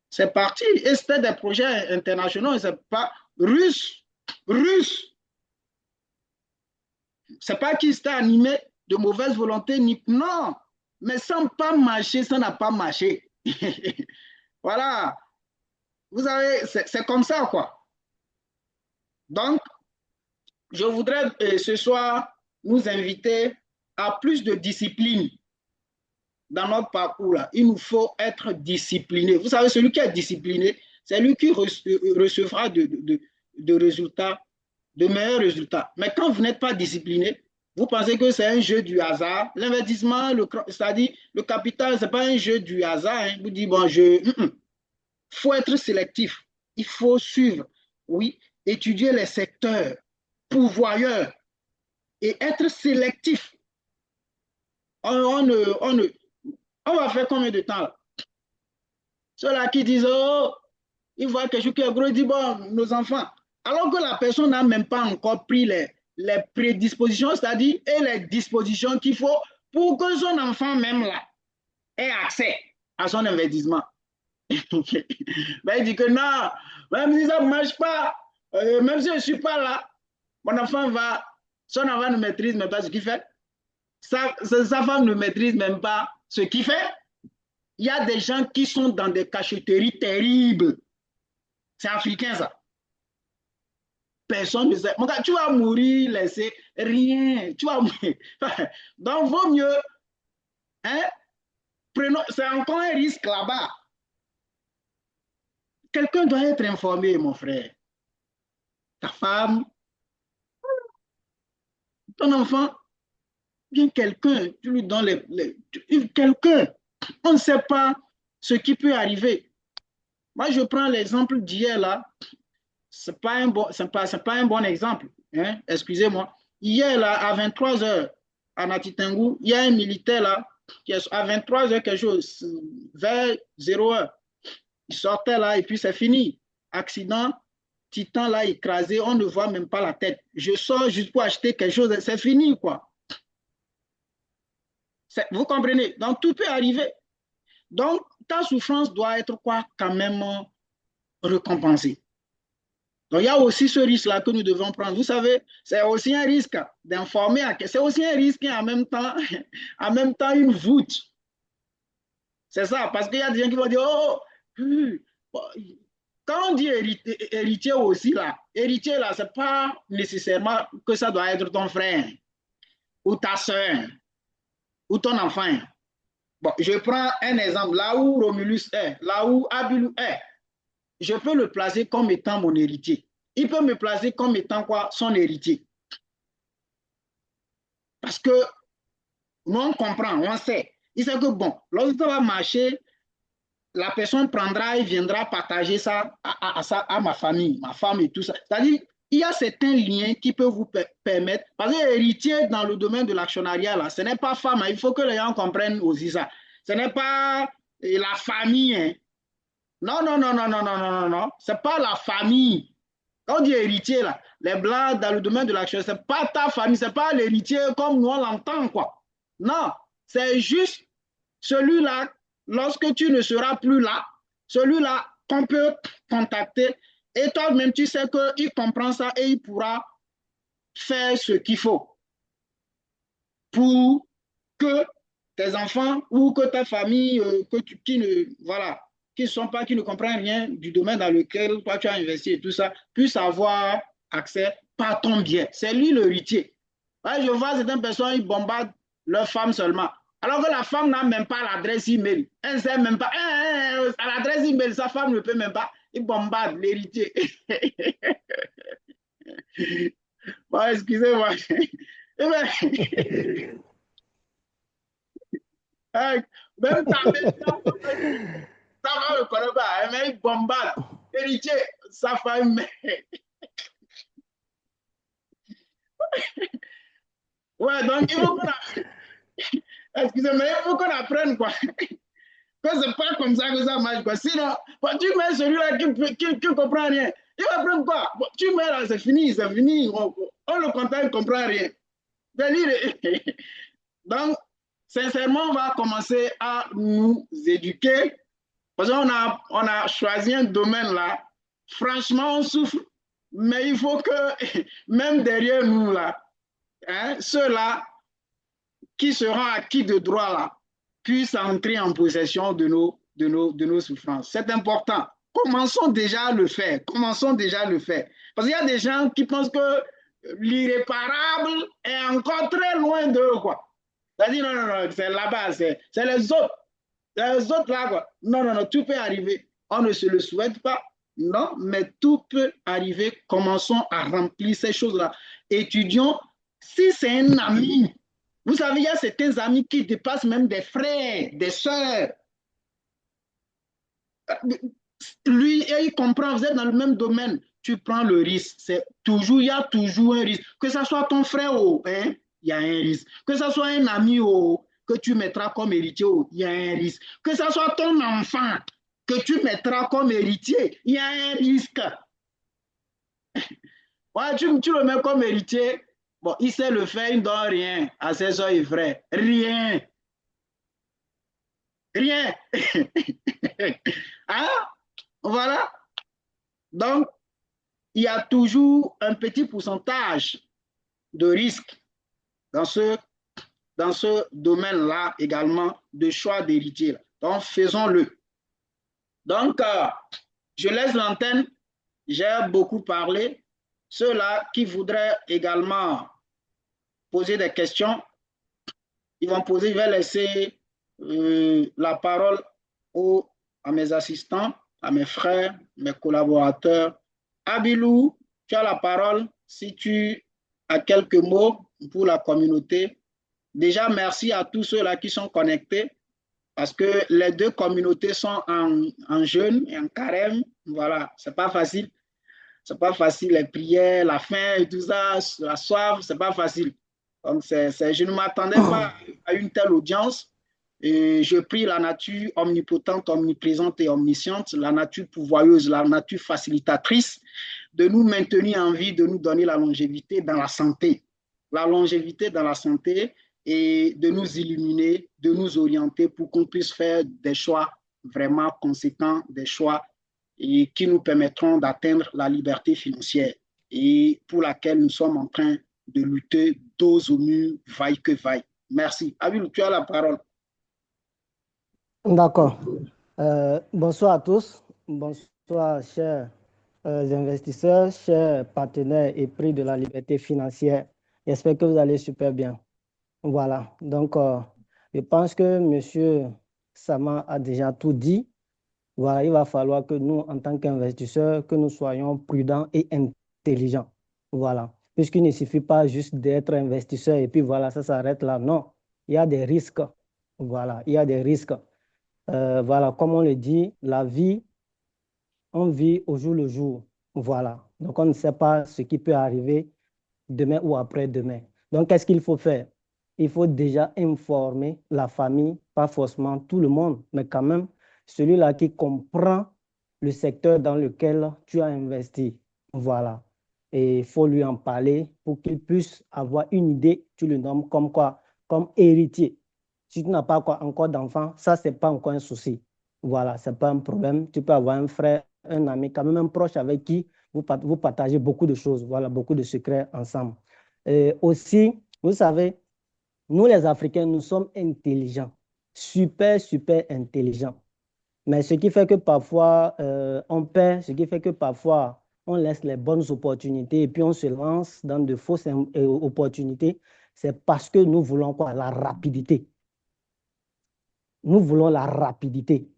C'est parti. Et c'était des projets internationaux, c'est pas russe. Russe. C'est pas qu'ils étaient animés de mauvaise volonté, ni non. Mais sans pas marcher, ça n'a pas marché. Voilà. Vous savez, c'est comme ça, quoi. Donc, je voudrais ce soir nous inviter à plus de discipline dans notre parcours. Là. Il nous faut être discipliné. Vous savez, celui qui est discipliné, c'est lui qui recevra de résultats, de meilleurs résultats. Mais quand vous n'êtes pas discipliné, vous pensez que c'est un jeu du hasard. L'investissement, c'est-à-dire le capital, ce n'est pas un jeu du hasard. Hein. Vous dites, bon, faut être sélectif. Il faut suivre, oui, étudier les secteurs pourvoyeurs et être sélectif. On va faire combien de temps là? Ceux-là qui disent, oh, ils voient quelque chose qui est gros, ils disent, bon, nos enfants. Alors que la personne n'a même pas encore pris les prédispositions, c'est-à-dire et les dispositions qu'il faut pour que son enfant même là ait accès à son investissement. Ben, il dit que non, même si ça ne marche pas, même si je ne suis pas là, mon enfant son enfant ne maîtrise même pas ce qu'il fait. Sa femme ne maîtrise même pas ce qu'il fait. Il y a des gens qui sont dans des cachotteries terribles. C'est africain, ça. Personne ne sait. Mon gars, tu vas mourir, laisser rien. Tu vas mourir. Donc, vaut mieux, hein, c'est encore un risque là-bas. Quelqu'un doit être informé, mon frère. Ta femme, Ton enfant, bien quelqu'un, tu lui donnes quelqu'un, on ne sait pas ce qui peut arriver. Moi, je prends l'exemple d'hier là, c'est pas un bon, c'est pas un bon exemple, hein? Excusez-moi. Hier là, à 23 heures, à Natitangou, il y a un militaire là, qui est à 23 heures quelque chose, vers 0 heure. Il sortait là et puis c'est fini. Accident, Titan là écrasé, on ne voit même pas la tête. Je sors juste pour acheter quelque chose, c'est fini quoi. Vous comprenez? Donc tout peut arriver. Donc ta souffrance doit être quoi quand même récompensée. Donc il y a aussi ce risque-là que nous devons prendre. Vous savez, c'est aussi un risque d'informer, c'est aussi un risque et en même temps une voûte. C'est ça, parce qu'il y a des gens qui vont dire, oh, quand on dit héritier aussi là, héritier là, c'est pas nécessairement que ça doit être ton frère ou ta soeur ou ton enfant. Bon, je prends un exemple, là où Romulus est, là où Abilou est, je peux le placer comme étant mon héritier. Il peut me placer comme étant quoi? Son héritier. Parce que nous, on comprend, on sait. Il sait que bon, lorsque ça va marcher, la personne prendra et viendra partager ça à ma famille, ma femme et tout ça. C'est-à-dire, il y a certains liens qui peuvent vous permettre, parce que héritier dans le domaine de l'actionnariat, là, ce n'est pas femme, hein, il faut que les gens comprennent aussi ça. Ce n'est pas la famille. Hein. Non, non, non, non, non, non, non, non, non. Ce n'est pas la famille. Quand on dit héritier, là, les blancs dans le domaine de l'action, ce n'est pas ta famille, ce n'est pas l'héritier comme nous on l'entend, quoi. Non, c'est juste celui-là, lorsque tu ne seras plus là, celui-là qu'on peut contacter et toi-même, tu sais qu'il comprend ça et il pourra faire ce qu'il faut pour que tes enfants ou que ta famille, qui ne, voilà, qui ne comprennent rien du domaine dans lequel toi tu as investi et tout ça, puissent avoir accès par ton biais. C'est lui l'héritier. Ouais, je vois certaines personnes, ils bombardent leur femme seulement. Alors que la femme n'a même pas l'adresse email. Elle ne sait même pas. À l'adresse email, sa femme ne peut même pas. Il bombarde l'héritier. Bon, excusez-moi. Eh ben, même ta mère, ça va le connaître pas, mais il bombarde. Héritier, sa femme. Ouais, donc il faut qu'on excusez-moi, il faut qu'on apprenne quoi. Que c'est pas comme ça que ça marche quoi. Sinon, bon, tu mets celui-là qui comprend rien. Il va prendre quoi? Bon, tu mets là, c'est fini, c'est fini. On le contacte, il ne comprend rien. Donc, sincèrement, on va commencer à nous éduquer parce on a choisi un domaine là. Franchement, on souffre, mais il faut que, même derrière nous là, hein, ceux-là qui seront acquis de droit là, puissent entrer en possession de nos souffrances. C'est important. Commençons déjà à le faire. Commençons déjà à le faire. Parce qu'il y a des gens qui pensent que l'irréparable est encore très loin d'eux, quoi. C'est-à-dire, non, non, non, c'est là-bas, c'est les autres. Les autres là, quoi. Non, non, non, tout peut arriver. On ne se le souhaite pas, non, mais tout peut arriver. Commençons à remplir ces choses-là. Étudions. Si c'est un ami, vous savez, il y a certains amis qui dépassent même des frères, des sœurs. Lui, il comprend, vous êtes dans le même domaine. Tu prends le risque. Il y a toujours un risque. Que ce soit ton frère, hein, il y a un risque. Que ce soit un ami que tu mettras comme héritier, il y a un risque. Que ce soit ton enfant que tu mettras comme héritier, il y a un risque. Ouais, tu le mets comme héritier, bon, il sait le faire, il ne donne rien à ses soeurs et frères. Rien. Rien. Hein? Voilà. Donc, il y a toujours un petit pourcentage de risque dans dans ce domaine-là également de choix d'héritier. Donc, faisons-le. Donc, je laisse l'antenne. J'ai beaucoup parlé. Ceux-là qui voudraient également poser des questions, ils vont poser, je vais laisser la parole à mes assistants, à mes frères, mes collaborateurs. Abilou, tu as la parole. Si tu as quelques mots, pour la communauté. Déjà, merci à tous ceux-là qui sont connectés parce que les deux communautés sont en jeûne et en carême. Voilà, c'est pas facile. C'est pas facile, les prières, la faim et tout ça, la soif, c'est pas facile. Donc, je ne m'attendais pas à une telle audience. Et je prie la nature omnipotente, omniprésente et omnisciente, la nature pouvoyeuse, la nature facilitatrice, de nous maintenir en vie, de nous donner la longévité dans la santé. La longévité dans la santé et de nous illuminer, de nous orienter pour qu'on puisse faire des choix vraiment conséquents, des choix et qui nous permettront d'atteindre la liberté financière et pour laquelle nous sommes en train de lutter dos au mur, vaille que vaille. Merci. Abil, tu as la parole. D'accord. Bonsoir à tous. Bonsoir, chers investisseurs, chers partenaires et prix de la liberté financière. J'espère que vous allez super bien. Voilà. Donc, je pense que M. Sama a déjà tout dit. Voilà, il va falloir que nous, en tant qu'investisseurs, que nous soyons prudents et intelligents. Voilà. Puisqu'il ne suffit pas juste d'être investisseur et puis voilà, ça s'arrête là. Non, il y a des risques. Voilà, il y a des risques. Voilà, comme on le dit, la vie, on vit au jour le jour. Voilà. Donc, on ne sait pas ce qui peut arriver demain ou après-demain. Donc, qu'est-ce qu'il faut faire? Il faut déjà informer la famille, pas forcément tout le monde, mais quand même celui-là qui comprend le secteur dans lequel tu as investi. Voilà. Et il faut lui en parler pour qu'il puisse avoir une idée, tu le nommes comme quoi? Comme héritier. Si tu n'as pas encore d'enfant, ça, ce n'est pas encore un souci. Voilà, ce n'est pas un problème. Tu peux avoir un frère, un ami, quand même un proche avec qui vous partagez beaucoup de choses, voilà, beaucoup de secrets ensemble. Et aussi, vous savez, nous les Africains, nous sommes intelligents, super, super intelligents. Mais ce qui fait que parfois on perd, ce qui fait que parfois on laisse les bonnes opportunités et puis on se lance dans de fausses opportunités, c'est parce que nous voulons quoi? La rapidité. Nous voulons la rapidité.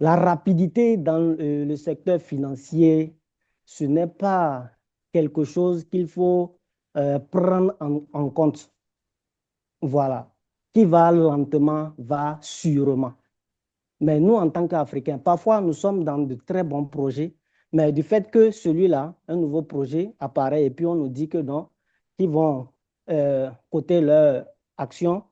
La rapidité dans le secteur financier, ce n'est pas quelque chose qu'il faut prendre en compte. Voilà. Qui va lentement, va sûrement. Mais nous, en tant qu'Africains, parfois nous sommes dans de très bons projets, mais du fait que celui-là, un nouveau projet apparaît et puis on nous dit que non, qu'ils vont coter leur action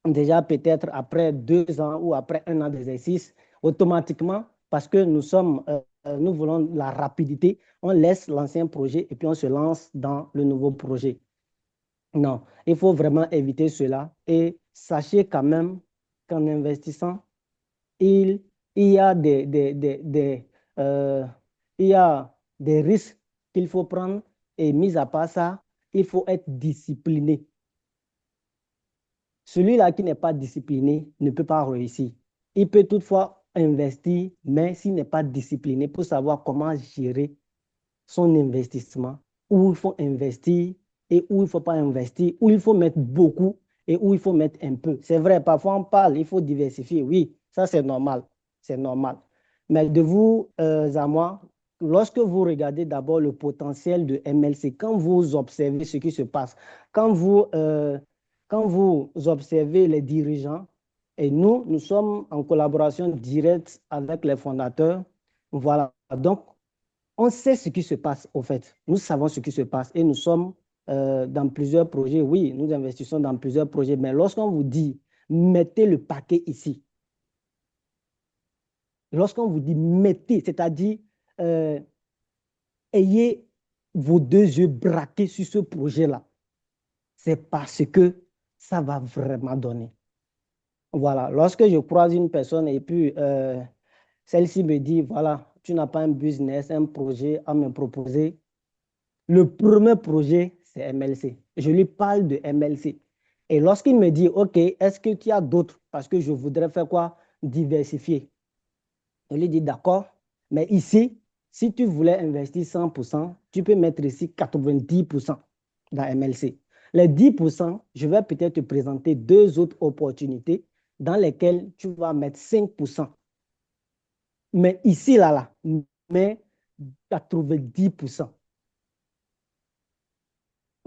déjà peut-être après 2 ans ou après un an d'exercice, automatiquement, parce que nous voulons la rapidité, on laisse l'ancien projet et puis on se lance dans le nouveau projet. Non, il faut vraiment éviter cela et sachez quand même qu'en investissant, il, il y a euh, il y a des risques qu'il faut prendre et mis à part ça, il faut être discipliné. Celui-là qui n'est pas discipliné ne peut pas réussir. Il peut toutefois investir, mais s'il n'est pas discipliné pour savoir comment gérer son investissement, où il faut investir et où il ne faut pas investir, où il faut mettre beaucoup et où il faut mettre un peu. C'est vrai, parfois on parle, il faut diversifier. Oui, ça c'est normal. C'est normal. Mais de vous à moi, lorsque vous regardez d'abord le potentiel de MLC, quand vous observez ce qui se passe, quand vous observez les dirigeants, et nous sommes en collaboration directe avec les fondateurs, voilà. Donc, on sait ce qui se passe au fait. Nous savons ce qui se passe et nous sommes dans plusieurs projets. Oui, nous investissons dans plusieurs projets, mais lorsqu'on vous dit mettez le paquet ici, lorsqu'on vous dit mettez, c'est-à-dire euh, ayez vos deux yeux braqués sur ce projet-là, c'est parce que ça va vraiment donner. Voilà, lorsque je croise une personne et puis celle-ci me dit, voilà, tu n'as pas un business, un projet à me proposer. Le premier projet, c'est MLC. Je lui parle de MLC. Et lorsqu'il me dit, OK, est-ce que tu as d'autres? Parce que je voudrais faire quoi? Diversifier. Je lui dis, d'accord, mais ici, si tu voulais investir 100%, tu peux mettre ici 90% dans MLC. Les 10%, je vais peut-être te présenter deux autres opportunités dans lesquelles tu vas mettre 5%. Mais ici, mais 90%.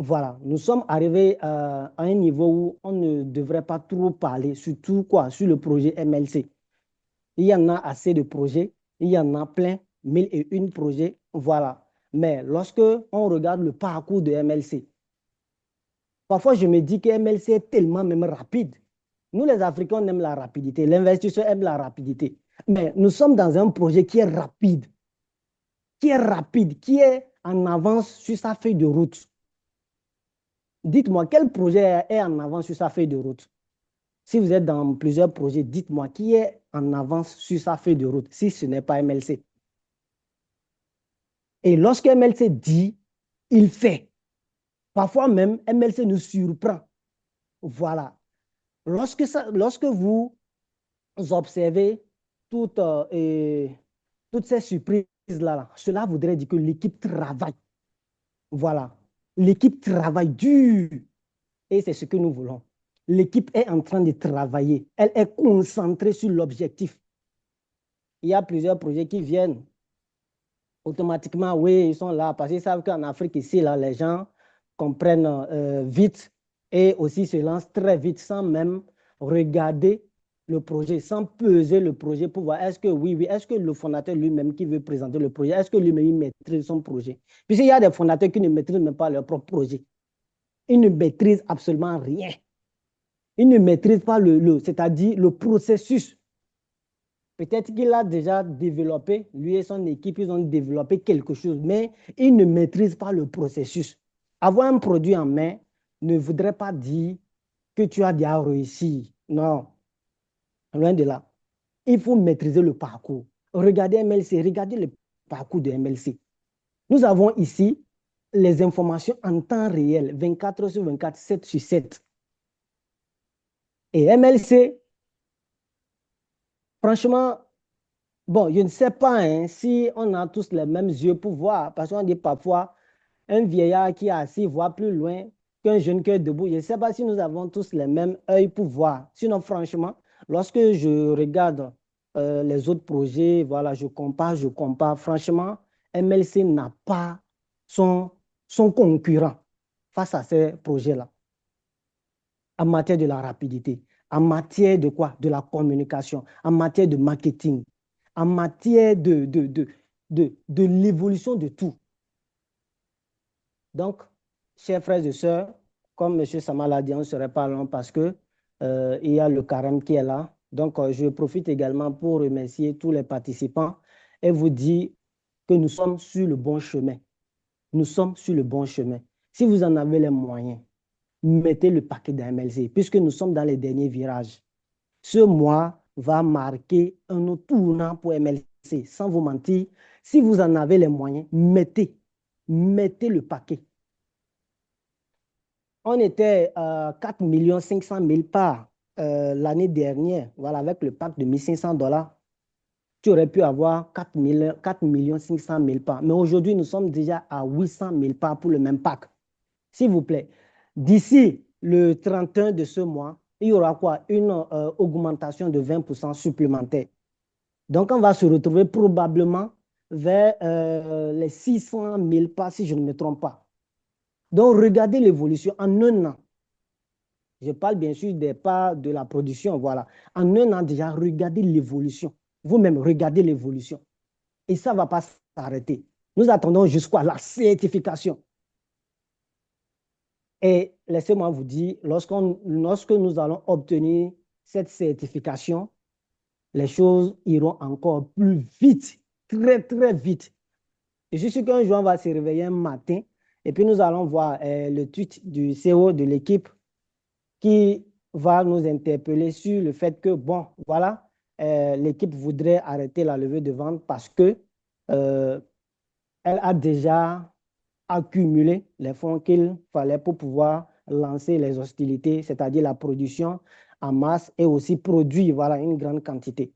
Voilà, nous sommes arrivés à un niveau où on ne devrait pas trop parler, surtout quoi, sur le projet MLC. Il y en a assez de projets, il y en a plein, 1001 projets, voilà. Mais lorsque on regarde le parcours de MLC, parfois je me dis que MLC est tellement même rapide. Nous, les Africains, on aime la rapidité, l'investisseur aime la rapidité. Mais nous sommes dans un projet qui est en avance sur sa feuille de route. Dites-moi, quel projet est en avance sur sa feuille de route? Si vous êtes dans plusieurs projets, dites-moi qui est en avance sur sa feuille de route, si ce n'est pas MLC. Et lorsque MLC dit, il fait. Parfois même, MLC nous surprend. Voilà. Lorsque vous observez toutes, toutes ces surprises-là, cela voudrait dire que l'équipe travaille. Voilà. L'équipe travaille dur. Et c'est ce que nous voulons. L'équipe est en train de travailler. Elle est concentrée sur l'objectif. Il y a plusieurs projets qui viennent automatiquement, oui, ils sont là parce qu'ils savent qu'en Afrique, ici, là, les gens comprennent vite et aussi se lancent très vite sans même regarder le projet, sans peser le projet pour voir est-ce que oui, oui, est-ce que le fondateur lui-même qui veut présenter le projet, est-ce que lui-même il maîtrise son projet? Puisqu'il y a des fondateurs qui ne maîtrisent même pas leur propre projet. Ils ne maîtrisent absolument rien. Ils ne maîtrisent pas c'est-à-dire le processus. Peut-être qu'il a déjà développé, lui et son équipe, ils ont développé quelque chose, mais ils ne maîtrisent pas le processus. Avoir un produit en main ne voudrait pas dire que tu as déjà réussi. Non, loin de là. Il faut maîtriser le parcours. Regardez MLC, regardez le parcours de MLC. Nous avons ici les informations en temps réel, 24 heures sur 24, 7 sur 7. Et MLC, franchement, bon, je ne sais pas hein, si on a tous les mêmes yeux pour voir, parce qu'on dit parfois, un vieillard qui est assis voit plus loin qu'un jeune qui est debout. Je ne sais pas si nous avons tous les mêmes yeux pour voir. Sinon, franchement, lorsque je regarde les autres projets, voilà, je compare. Franchement, MLC n'a pas son concurrent face à ces projets-là en matière de la rapidité, en matière de quoi? De la communication, en matière de marketing, en matière de l'évolution de tout. Donc, chers frères et sœurs, comme M. Sama l'a dit, on ne serait pas long parce que, il y a le carême qui est là. Donc, je profite également pour remercier tous les participants et vous dire que nous sommes sur le bon chemin. Nous sommes sur le bon chemin. Si vous en avez les moyens, mettez le paquet d'AMLC puisque nous sommes dans les derniers virages. Ce mois va marquer un autre tournant pour MLC. Sans vous mentir, si vous en avez les moyens, mettez le paquet. On était à 4 500 000 parts l'année dernière, voilà, avec le pack de 1 500 $. Tu aurais pu avoir 4 500 000 parts. Mais aujourd'hui, nous sommes déjà à 800 000 parts pour le même pack. S'il vous plaît, d'ici le 31 de ce mois, il y aura quoi? Une augmentation de 20% supplémentaire. Donc, on va se retrouver probablement vers les 600 000 parts, si je ne me trompe pas. Donc, regardez l'évolution en un an. Je parle bien sûr des parts de la production, voilà. En un an déjà, regardez l'évolution. Vous-même, regardez l'évolution. Et ça ne va pas s'arrêter. Nous attendons jusqu'à la certification. Et laissez-moi vous dire, lorsque nous allons obtenir cette certification, les choses iront encore plus vite, très, très vite. Je suis sûr qu'un jour, on va se réveiller un matin et puis nous allons voir le tweet du CEO de l'équipe qui va nous interpeller sur le fait que, bon, voilà, l'équipe voudrait arrêter la levée de vente parce que elle a déjà accumulé les fonds qu'il fallait pour pouvoir lancer les hostilités, c'est-à-dire la production en masse et aussi produire voilà, une grande quantité.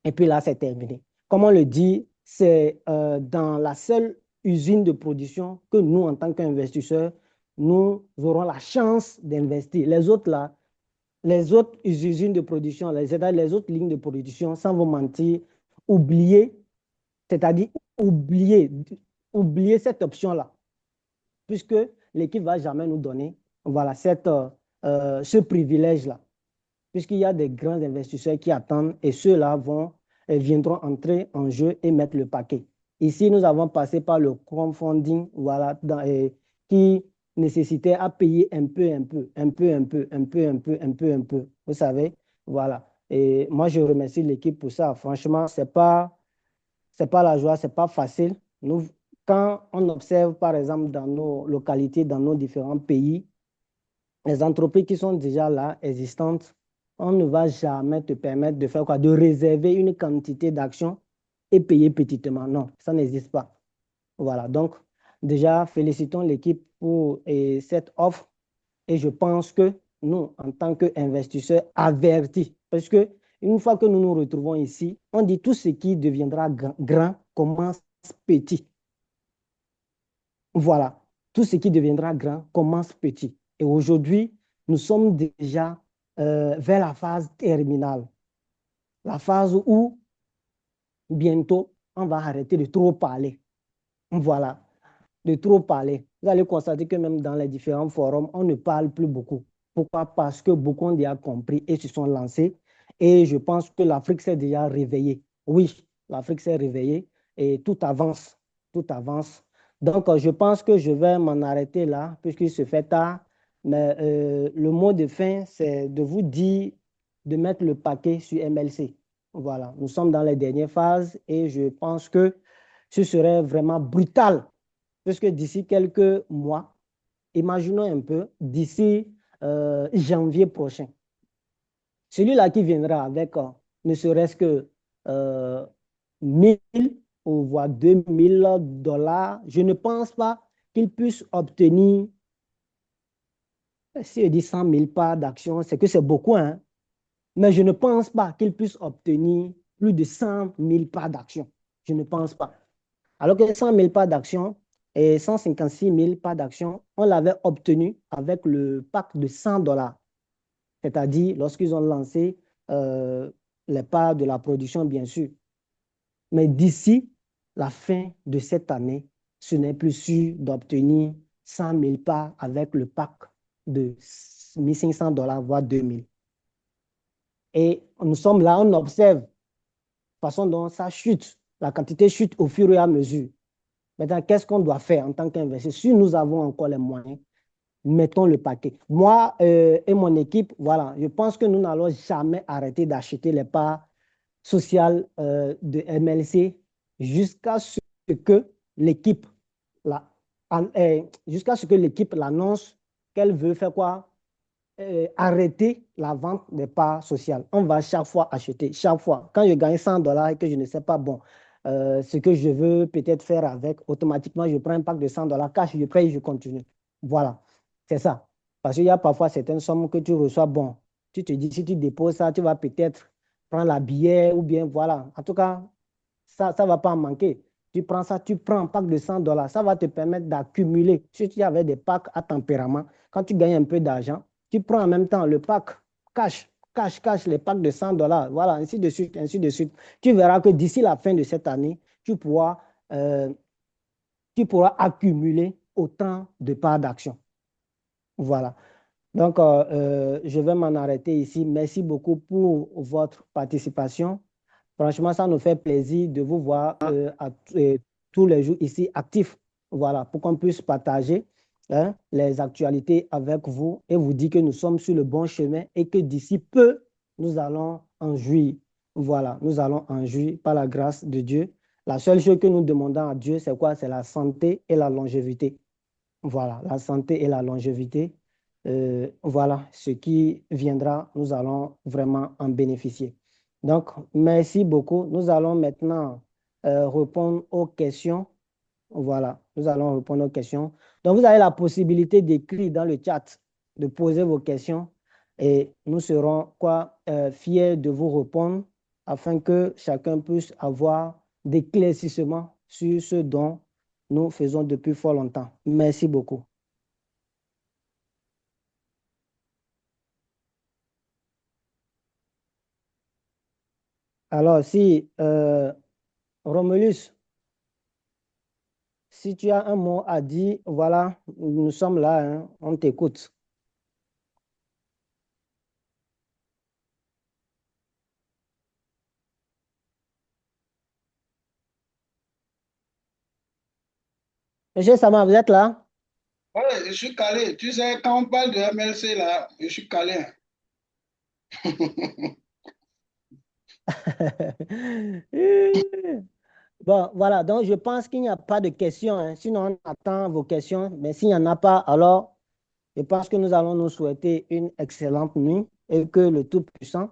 Et puis là, c'est terminé. Comme on le dit, c'est dans la seule usine de production que nous, en tant qu'investisseurs, nous aurons la chance d'investir. Les autres là, les autres usines de production, les autres lignes de production, sans vous mentir, oubliez, c'est-à-dire oubliez cette option-là, puisque l'équipe ne va jamais nous donner voilà, ce privilège-là, puisqu'il y a des grands investisseurs qui attendent et ceux-là viendront entrer en jeu et mettre le paquet. Ici, nous avons passé par le crowdfunding voilà, qui nécessitait à payer un peu, un peu, un peu, un peu, un peu, un peu, un peu, un peu. Vous savez, voilà. Et moi, je remercie l'équipe pour ça. Franchement, c'est pas la joie, c'est pas facile. Nous, quand on observe, par exemple, dans nos localités, dans nos différents pays, les entreprises qui sont déjà là, existantes, on ne va jamais te permettre de faire quoi? De réserver une quantité d'actions et payer petitement. Non, ça n'existe pas. Voilà. Donc, déjà, félicitons l'équipe pour cette offre. Et je pense que nous, en tant qu'investisseurs avertis, parce que une fois que nous nous retrouvons ici, on dit tout ce qui deviendra grand commence petit. Voilà, tout ce qui deviendra grand commence petit. Et aujourd'hui, nous sommes déjà vers la phase terminale, la phase où bientôt on va arrêter de trop parler. Voilà, de trop parler. Vous allez constater que même dans les différents forums, on ne parle plus beaucoup. Pourquoi? Parce que beaucoup ont déjà compris et se sont lancés. Et je pense que l'Afrique s'est déjà réveillée. Oui, l'Afrique s'est réveillée et tout avance. Tout avance. Donc, je pense que je vais m'en arrêter là, puisqu'il se fait tard. Mais le mot de fin, c'est de vous dire de mettre le paquet sur MLC. Voilà, nous sommes dans les dernières phases et je pense que ce serait vraiment brutal puisque d'ici quelques mois, imaginons un peu, d'ici janvier prochain, celui-là qui viendra avec ne serait-ce que euh, 1000 ou voire $2000, je ne pense pas qu'il puisse obtenir, si je dis 100 000 parts d'action, c'est que c'est beaucoup, hein, mais je ne pense pas qu'il puisse obtenir plus de 100 000 parts d'action. Je ne pense pas. Alors que 100 000 parts d'action et 156 000 parts d'action, on l'avait obtenu avec le pack de $100. C'est-à-dire lorsqu'ils ont lancé euh, les parts de la production, bien sûr. Mais d'ici la fin de cette année, ce n'est plus sûr d'obtenir 100 000 parts avec le pack de $1 500, voire 2000. Et nous sommes là, on observe la façon dont ça chute, la quantité chute au fur et à mesure. Maintenant, qu'est-ce qu'on doit faire en tant qu'investisseur? Si nous avons encore les moyens, mettons le paquet. Moi et mon équipe, voilà, je pense que nous n'allons jamais arrêter d'acheter les parts sociales de MLC jusqu'à ce que l'équipe la, jusqu'à ce que l'équipe l'annonce qu'elle veut faire quoi? Arrêter la vente des parts sociales. On va chaque fois acheter, chaque fois. Quand je gagne $100 et que je ne sais pas, bon, ce que je veux peut-être faire avec, automatiquement, je prends un pack de $100 cash, je paye, je continue. Voilà, c'est ça. Parce qu'il y a parfois certaines sommes que tu reçois, bon, tu te dis, si tu déposes ça, tu vas peut-être prendre la billet ou bien, voilà. En tout cas, ça ne va pas en manquer. Tu prends ça, tu prends un pack de $100, ça va te permettre d'accumuler. Si tu avais des packs à tempérament, quand tu gagnes un peu d'argent, tu prends en même temps le pack cash, cash, cash, les packs de $100, voilà, ainsi de suite, ainsi de suite. Tu verras que d'ici la fin de cette année, euh, tu pourras accumuler autant de parts d'action. Voilà. Donc, je vais m'en arrêter ici. Merci beaucoup pour votre participation. Franchement, ça nous fait plaisir de vous voir tous les jours ici actifs. Voilà, pour qu'on puisse partager hein, les actualités avec vous et vous dire que nous sommes sur le bon chemin et que d'ici peu, nous allons en jouir. Voilà, nous allons en jouir par la grâce de Dieu. La seule chose que nous demandons à Dieu, c'est quoi? C'est la santé et la longévité. Voilà, la santé et la longévité. Voilà, ce qui viendra, nous allons vraiment en bénéficier. Donc, merci beaucoup. Nous allons maintenant répondre aux questions. Voilà, nous allons répondre aux questions. Donc, vous avez la possibilité d'écrire dans le chat, de poser vos questions et nous serons fiers de vous répondre afin que chacun puisse avoir des éclaircissements sur ce dont nous faisons depuis fort longtemps. Merci beaucoup. Alors, si Romulus, Si tu as un mot à dire, voilà, nous sommes là, hein, on t'écoute. Monsieur Sama, vous êtes là? Oui, je suis calé. Tu sais, quand on parle de MLC, là, je suis calé. Bon, voilà, donc je pense qu'il n'y a pas de questions, hein. Sinon, on attend vos questions. Mais s'il n'y en a pas, alors je pense que nous allons nous souhaiter une excellente nuit et que le Tout-Puissant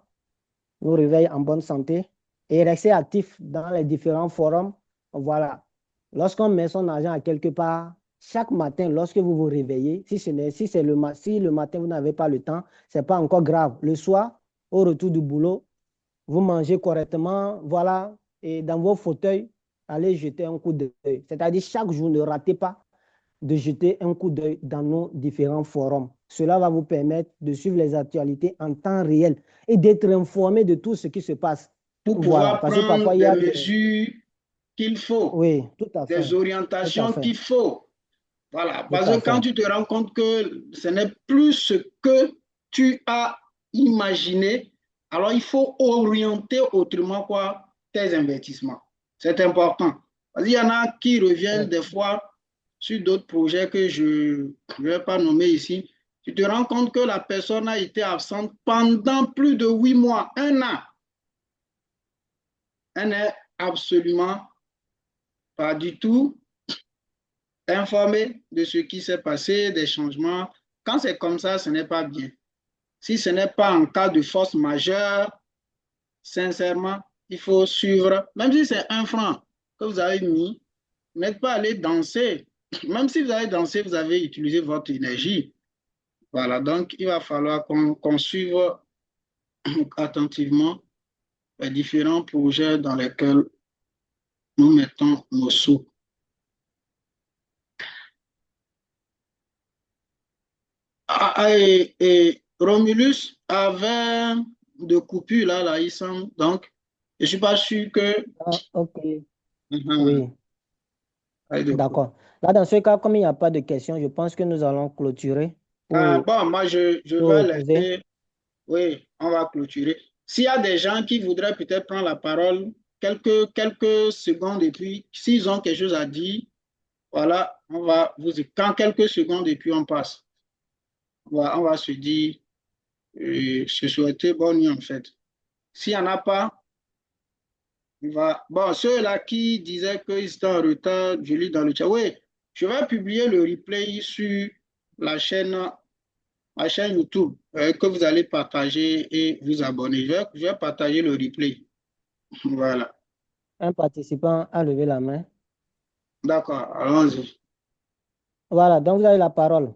nous réveille en bonne santé et rester actif dans les différents forums. Voilà. Lorsqu'on met son argent à quelque part, chaque matin, lorsque vous vous réveillez, si le matin vous n'avez pas le temps, ce n'est pas encore grave. Le soir, au retour du boulot, vous mangez correctement, voilà, et dans vos fauteuils, allez jeter un coup d'œil. C'est-à-dire, chaque jour, ne ratez pas de jeter un coup d'œil dans nos différents forums. Cela va vous permettre de suivre les actualités en temps réel et d'être informé de tout ce qui se passe. Pour Voilà, pouvoir parce que prendre parfois, il y des a des... mesures qu'il faut, Oui, tout à fait, des tout à orientations fait, qu'il faut. Voilà, tout parce à que quand fait, tu te rends compte que ce n'est plus ce que tu as imaginé, alors il faut orienter autrement quoi, tes investissements. C'est important. Parce qu'il y en a qui reviennent oui. des fois sur d'autres projets que je ne vais pas nommer ici. Tu te rends compte que la personne a été absente pendant plus de 8 mois, un an. Elle n'est absolument pas du tout informée de ce qui s'est passé, des changements. Quand c'est comme ça, ce n'est pas bien. Si ce n'est pas en cas de force majeure, sincèrement, il faut suivre, même si c'est 1 franc que vous avez mis, vous n'êtes pas allé danser. Même si vous avez dansé, vous avez utilisé votre énergie. Voilà, donc il va falloir qu'on suive attentivement les différents projets dans lesquels nous mettons nos sous. Et Romulus avait de coupures là, il semble. Donc, je ne suis pas sûr que. Ah, ok, Mhm, oui, de coupures. d'accord. Là, dans ce cas, comme il n'y a pas de questions, je pense que nous allons clôturer Ah, pour bon, moi, je nous vais reposer. laisser. Oui, on va clôturer. S'il y a des gens qui voudraient peut-être prendre la parole quelques secondes et puis, s'ils ont quelque chose à dire, voilà, on va vous. Quand quelques secondes et puis on passe. On va se dire, se souhaiter bonne nuit en fait. S'il n'y en a pas, bon, ceux-là qui disaient qu'ils étaient en retard, je lis dans le chat. Oui, je vais publier le replay sur la chaîne, la chaîne YouTube que vous allez partager et vous abonner. Je vais partager le replay. Voilà. Un participant a levé la main. D'accord, allons-y. Voilà, donc vous avez la parole.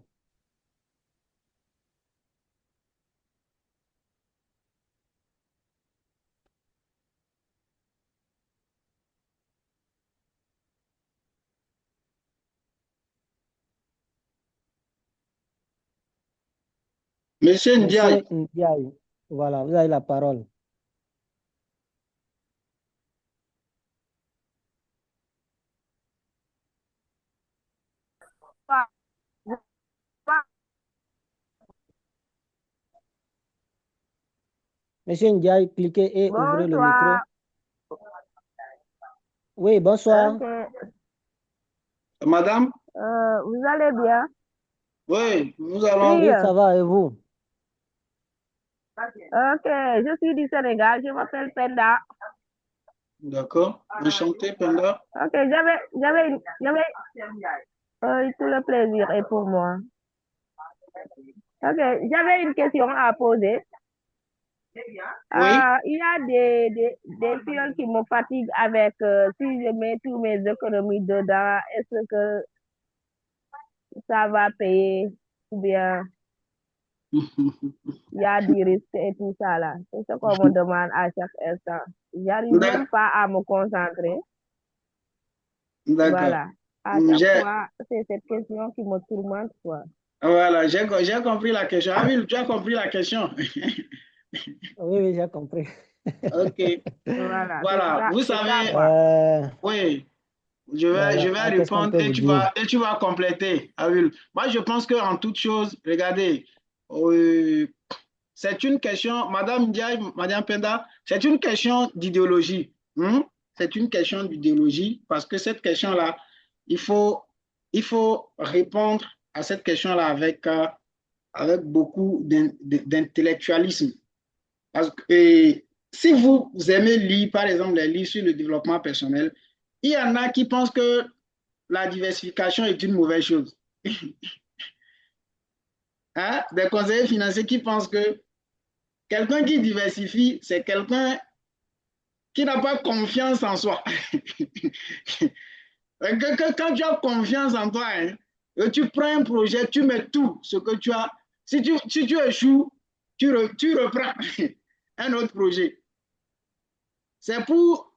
Monsieur Ndiaye, Monsieur Ndiaye, voilà, vous avez la parole. Monsieur Ndiaye, cliquez et ouvrez le micro. Bonsoir. Oui, bonsoir. Ok. madame, Vous allez bien? oui, nous allons. Oui. Oui, ça va, et vous? Ok. Je suis du Sénégal. Je m'appelle Penda. D'accord. Enchanté, Penda. Ok. Tout le plaisir est pour moi. Ok. J'avais une question à poser. Oui. Il y a des filles qui me fatiguent avec si je mets tous mes économies dedans, est-ce que ça va payer ou bien il y a du risque et tout ça là. C'est ce qu'on me demande à chaque instant. J'arrive même D'ac- pas à me concentrer. D'accord. Voilà. À chaque J'ai fois, c'est cette question qui me tourmente, quoi. Voilà, j'ai compris la question. Ah oui, tu as compris la question. Oui, oui, j'ai compris. OK. Voilà. Voilà. Vous C'est ça, savez, quoi. Euh, oui. Voilà, Je vais qu'est-ce qu'on répondre peut vous dire? et tu vas compléter, Avil. Moi, je pense qu'en toute chose, regardez, euh, c'est une question, Madame Ndiaye, Madame Penda, c'est une question d'idéologie. Hmm? C'est une question d'idéologie parce que cette question-là, il faut, il faut répondre à cette question-là avec beaucoup d'intellectualisme. Parce que, et si vous aimez lire, par exemple, les livres sur le développement personnel, il y en a qui pensent que la diversification est une mauvaise chose. Hein? Des conseillers financiers qui pensent que quelqu'un qui diversifie, c'est quelqu'un qui n'a pas confiance en soi. Quand tu as confiance en toi, hein, et tu prends un projet, tu mets tout ce que tu as. Si tu échoues, tu reprends un autre projet. C'est pour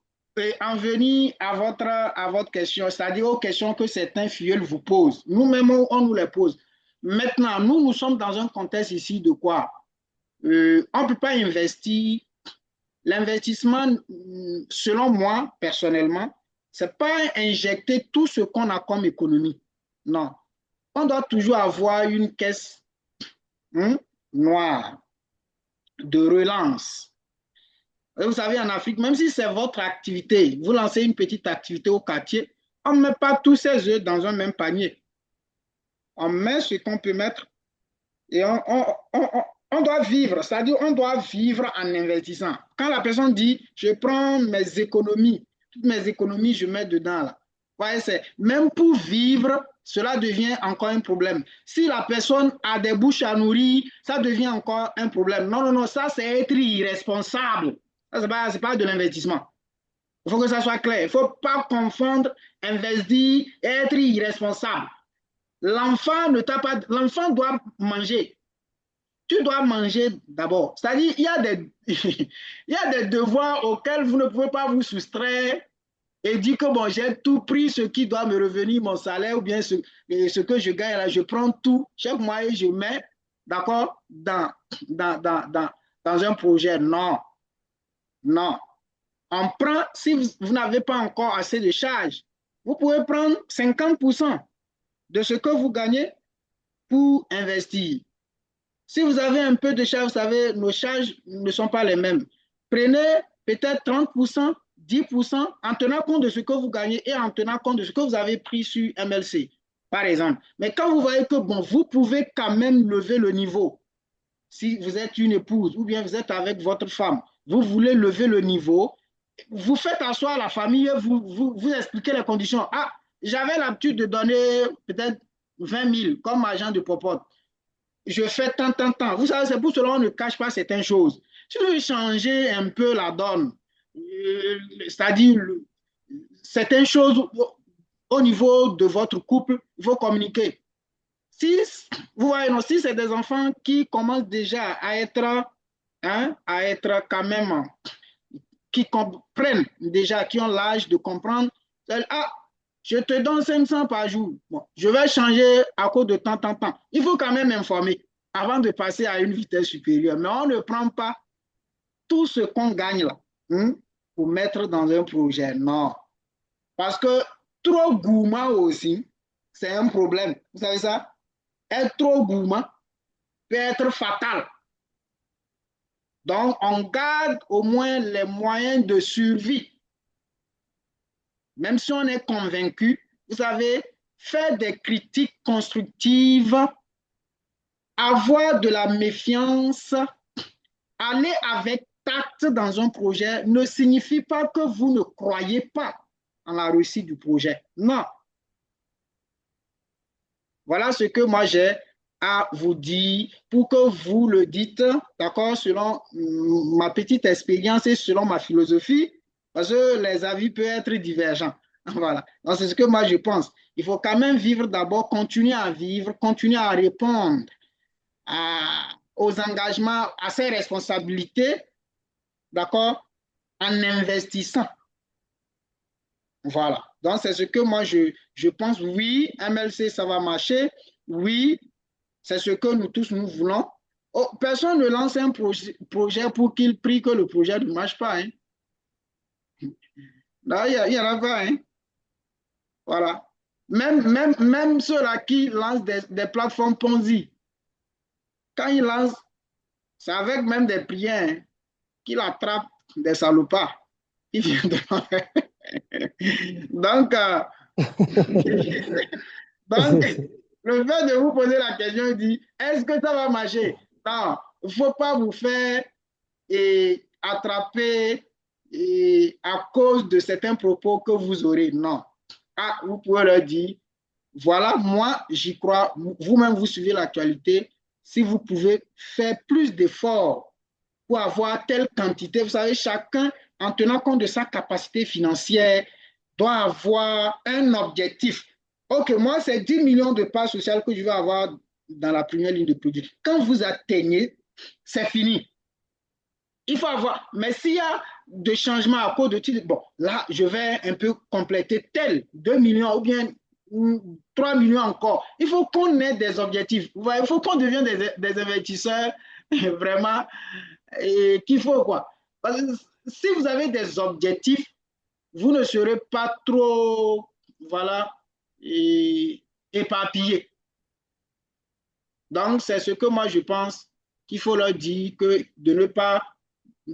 en venir à votre question, c'est-à-dire aux questions que certains filleuls vous posent. Nous-mêmes, on nous les pose. Maintenant, nous sommes dans un contexte ici de quoi? On ne peut pas investir. L'investissement, selon moi, personnellement, c'est pas injecter tout ce qu'on a comme économie. Non. On doit toujours avoir une caisse hein, noire de relance. Et vous savez, en Afrique, même si c'est votre activité, vous lancez une petite activité au quartier, on ne met pas tous ses œufs dans un même panier. On met ce qu'on peut mettre et on doit vivre, c'est-à-dire on doit vivre en investissant. Quand la personne dit, je prends mes économies, toutes mes économies, je mets dedans là. Ouais, même pour vivre, cela devient encore un problème. Si la personne a des bouches à nourrir, ça devient encore un problème. Non, non, non, ça c'est être irresponsable. Ça, c'est pas de l'investissement. Il faut que ça soit clair. Il ne faut pas confondre investir et être irresponsable. L'enfant ne t'a pas, l'enfant doit manger. Tu dois manger d'abord. C'est-à-dire, il y a des devoirs auxquels vous ne pouvez pas vous soustraire et dire que bon, j'ai tout pris ce qui doit me revenir, mon salaire ou bien ce que je gagne là, je prends tout chaque mois et je mets, d'accord, dans un projet. Non, non. On prend, si vous n'avez pas encore assez de charges, vous pouvez prendre 50% de ce que vous gagnez pour investir. Si vous avez un peu de charges, vous savez, nos charges ne sont pas les mêmes. Prenez peut-être 30%, 10% en tenant compte de ce que vous gagnez et en tenant compte de ce que vous avez pris sur MLC, par exemple. Mais quand vous voyez que, bon, vous pouvez quand même lever le niveau, si vous êtes une épouse ou bien vous êtes avec votre femme, vous voulez lever le niveau, vous faites asseoir la famille et vous expliquez les conditions. Ah, j'avais l'habitude de donner peut-être 20 000 comme agent de popote. Je fais tant. Vous savez, c'est pour cela qu'on ne cache pas certaines choses. Si vous voulez changer un peu la donne, c'est-à-dire certaines choses au niveau de votre couple, il faut communiquer. Si, vous voyez, si c'est des enfants qui commencent déjà à être quand même, qui comprennent déjà, qui ont l'âge de comprendre, ah, je te donne 500 par jour. Bon, je vais changer à cause de temps. Il faut quand même informer avant de passer à une vitesse supérieure. Mais on ne prend pas tout ce qu'on gagne là pour mettre dans un projet. Non. Parce que trop gourmand aussi, c'est un problème. Vous savez ça? Être trop gourmand peut être fatal. Donc, on garde au moins les moyens de survie. Même si on est convaincu, vous savez, faire des critiques constructives, avoir de la méfiance, aller avec tact dans un projet ne signifie pas que vous ne croyez pas en la réussite du projet. Non. Voilà ce que moi j'ai à vous dire pour que vous le dites, d'accord, selon ma petite expérience et selon ma philosophie, parce que les avis peuvent être divergents. Voilà. Donc, c'est ce que moi je pense. Il faut quand même vivre d'abord, continuer à vivre, continuer à répondre aux engagements, à ses responsabilités, d'accord, en investissant. Voilà. Donc, c'est ce que moi je pense. Oui, MLC, ça va marcher. Oui, c'est ce que nous tous nous voulons. Oh, personne ne lance un projet pour qu'il prie que le projet ne marche pas. Hein. Là, il y en a pas. Hein. Voilà. Même ceux-là qui lancent des plateformes Ponzi, quand ils lancent, c'est avec même des prières hein, qu'ils attrapent des salopards. Ils viennent de... Donc, donc, le fait de vous poser la question, il dit, est-ce que ça va marcher? Non, il ne faut pas vous faire attraper à cause de certains propos que vous aurez. Non. Ah, vous pouvez leur dire, voilà, moi, j'y crois. Vous-même, vous suivez l'actualité. Si vous pouvez faire plus d'efforts pour avoir telle quantité, vous savez, chacun, en tenant compte de sa capacité financière, doit avoir un objectif. OK, moi, c'est 10 millions de parts sociales que je vais avoir dans la première ligne de produit. Quand vous atteignez, c'est fini. Il faut avoir, mais s'il y a des changements à cause de titre, bon, là, je vais un peu compléter tel 2 millions ou bien 3 millions encore. Il faut qu'on ait des objectifs. Il faut qu'on devienne des investisseurs vraiment qu'il faut quoi. Parce que si vous avez des objectifs, vous ne serez pas trop, voilà, éparpillé. Donc, c'est ce que moi je pense qu'il faut leur dire que de ne pas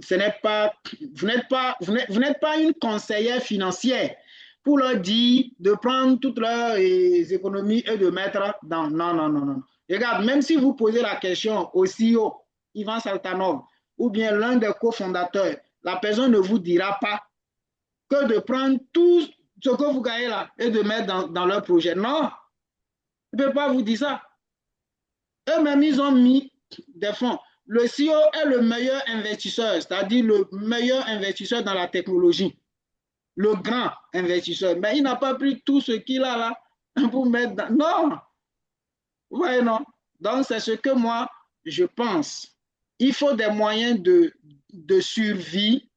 ce n'est pas, vous n'êtes pas une conseillère financière pour leur dire de prendre toutes leurs économies et de mettre dans. Non, non, non, non. Regarde, même si vous posez la question au CEO, Ivan Saltanov, ou bien l'un des cofondateurs, la personne ne vous dira pas que de prendre tout ce que vous gagnez là et de mettre dans leur projet. Non, je ne peux pas vous dire ça. Eux-mêmes, ils ont mis des fonds. Le CEO est le meilleur investisseur, c'est-à-dire le meilleur investisseur dans la technologie, le grand investisseur. Mais il n'a pas pris tout ce qu'il a là pour mettre dans... Non, vous voyez, non. Donc, c'est ce que moi, je pense. Il faut des moyens de survie,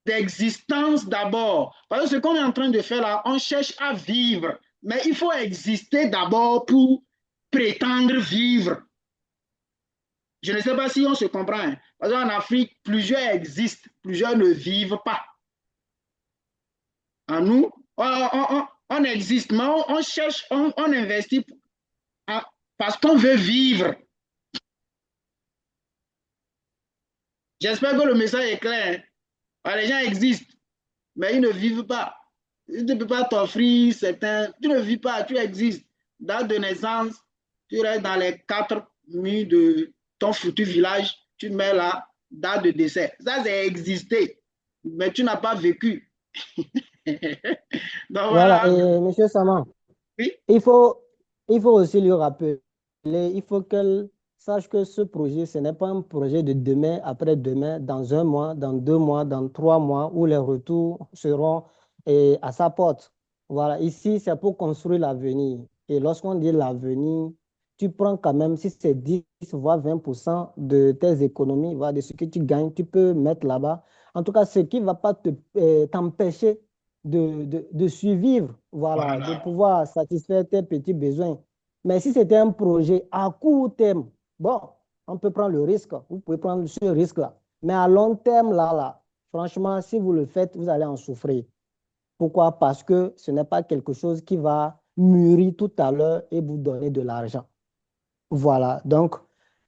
d'existence d'abord. Parce que ce qu'on est en train de faire là, on cherche à vivre. Mais il faut exister d'abord pour prétendre vivre. Je ne sais pas si on se comprend. Hein. Parce qu'en Afrique, plusieurs existent, plusieurs ne vivent pas. En nous, on existe, mais on cherche, on investit parce qu'on veut vivre. J'espère que le message est clair. Hein. Les gens existent, mais ils ne vivent pas. Ils ne peuvent pas t'offrir certains. Tu ne vis pas, tu existes. Date de naissance, tu restes dans les 4 murs de ton foutu village, tu mets là, date de décès. Ça, c'est exister. Mais tu n'as pas vécu. Donc Voilà, voilà. et Monsieur Sama, Oui. il faut, il faut aussi lui rappeler, il faut qu'elle sache que ce projet, ce n'est pas un projet de demain, après-demain, dans un mois, dans 2 mois, dans 3 mois, où les retours seront à sa porte. Voilà, ici, c'est pour construire l'avenir. Et lorsqu'on dit l'avenir, tu prends quand même, si c'est 10 voire 20% de tes économies, voilà, de ce que tu gagnes, tu peux mettre là-bas. En tout cas, ce qui ne va pas t'empêcher de survivre, voilà, de Voilà. pouvoir satisfaire tes petits besoins. Mais si c'était un projet à court terme, bon, on peut prendre le risque, vous pouvez prendre ce risque-là. Mais à long terme, là, franchement, si vous le faites, vous allez en souffrir. Pourquoi? Parce que ce n'est pas quelque chose qui va mûrir tout à l'heure et vous donner de l'argent. Voilà, donc,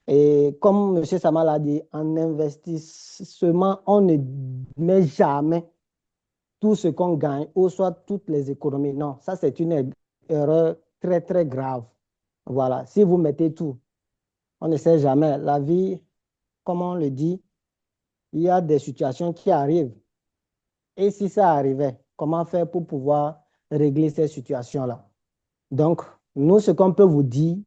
et comme M. Sama l'a dit, en investissement, on ne met jamais tout ce qu'on gagne ou soit toutes les économies. Non, ça c'est une erreur très, très grave. Voilà, si vous mettez tout, on ne sait jamais. La vie, comme on le dit, il y a des situations qui arrivent. Et si ça arrivait, comment faire pour pouvoir régler ces situations-là? Donc, nous, ce qu'on peut vous dire,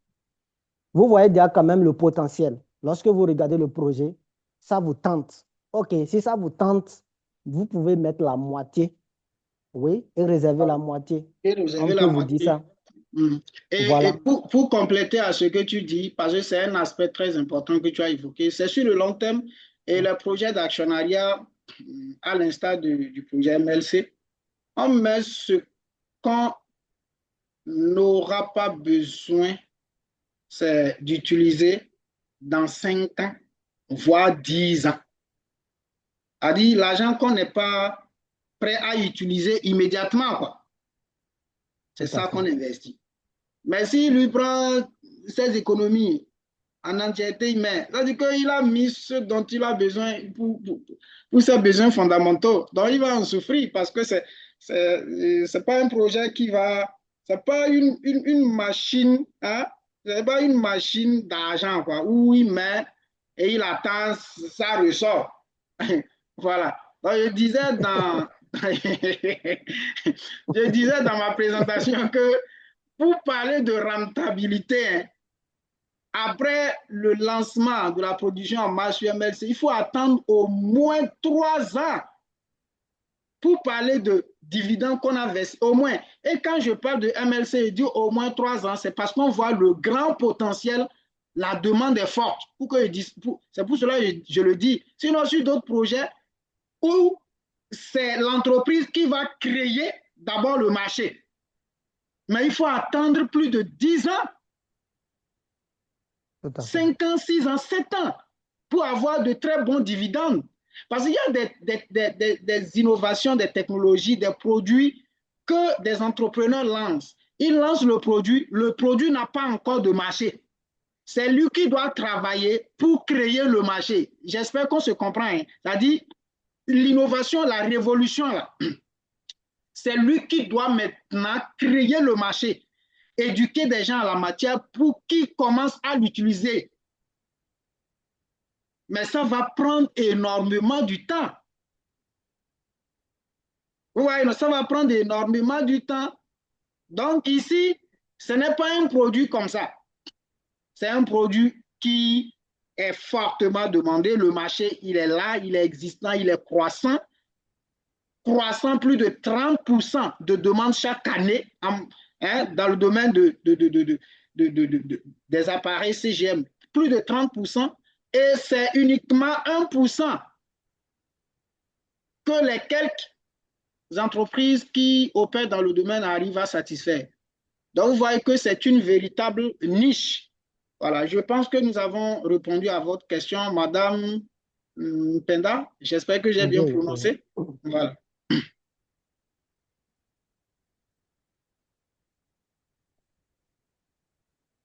vous voyez déjà quand même le potentiel. Lorsque vous regardez le projet, ça vous tente. OK, si ça vous tente, vous pouvez mettre la moitié. Oui, et réserver la moitié. Et vous On avez peut la vous dire moitié. ça. Et Voilà. pour compléter à ce que tu dis, parce que c'est un aspect très important que tu as évoqué, c'est sur le long terme et le projet d'actionnariat, à l'instar du projet MLC, on met ce qu'on n'aura pas besoin, c'est d'utiliser dans 5 ans, voire 10 ans. C'est-à-dire l'argent qu'on n'est pas prêt à utiliser immédiatement, quoi. C'est Tout à ça qu'on fait. investit. Mais s'il lui prend ses économies en entièreté, ça veut dire qu'il a mis ce dont il a besoin pour ses besoins fondamentaux. Donc, il va en souffrir parce que c'est pas un projet qui va, c'est pas une machine, hein, c'est pas une machine d'argent, quoi, où il met et il attend, ça ressort. Voilà. Donc, je disais dans ma présentation que pour parler de rentabilité, hein, après le lancement de la production en masse sur MLC, il faut attendre au moins 3 ans pour parler de dividendes qu'on a versés, au moins. Et quand je parle de MLC, je dis au moins 3 ans, c'est parce qu'on voit le grand potentiel, la demande est forte. C'est pour cela que je le dis. Sinon, sur d'autres projets où c'est l'entreprise qui va créer d'abord le marché. Mais il faut attendre plus de 10 ans, 5 ans, 6 ans, 7 ans pour avoir de très bons dividendes. Parce qu'il y a des innovations, des technologies, des produits que des entrepreneurs lancent. Ils lancent le produit n'a pas encore de marché. C'est lui qui doit travailler pour créer le marché. J'espère qu'on se comprend. Hein. C'est-à-dire, l'innovation, la révolution, là, c'est lui qui doit maintenant créer le marché, éduquer des gens à la matière pour qu'ils commencent à l'utiliser. Mais ça va prendre énormément du temps. Oui, ça va prendre énormément du temps. Donc ici, ce n'est pas un produit comme ça. C'est un produit qui est fortement demandé. Le marché, il est là, il est existant, il est croissant. Croissant plus de 30% de demandes chaque année dans le domaine des appareils CGM. Plus de 30%. Et c'est uniquement 1% que les quelques entreprises qui opèrent dans le domaine arrivent à satisfaire. Donc, vous voyez que c'est une véritable niche. Voilà, je pense que nous avons répondu à votre question, Madame Penda. J'espère que j'ai bien Oui, prononcé. oui. Voilà.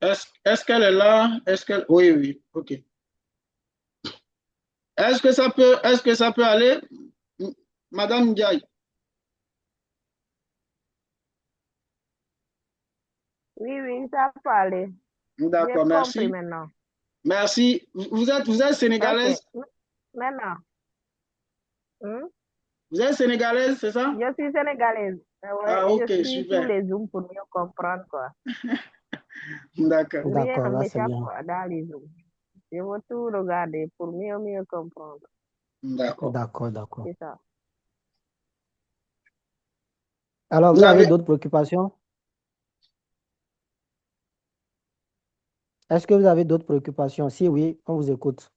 Est-ce qu'elle est là? Est-ce qu'elle... Oui, oui, ok. Est-ce que ça peut aller, Madame Ndiaye? Oui, oui, ça peut aller. J'ai D'accord, compris merci. maintenant. Merci. Vous êtes sénégalaise? Ok, maintenant. Hmm? Vous êtes sénégalaise, c'est ça? Je suis sénégalaise. Ouais, Ah, je ok, suis tous super. les Zooms pour mieux comprendre, quoi. D'accord, Rien ne D'accord, là, c'est m'échappe bien. quoi, dans les Zooms. Je veux tout regarder pour mieux comprendre. d'accord. D'accord, d'accord. C'est ça. Alors, Vous vous avez avez... d'autres préoccupations? Est-ce que vous avez d'autres préoccupations? Si oui, on vous écoute.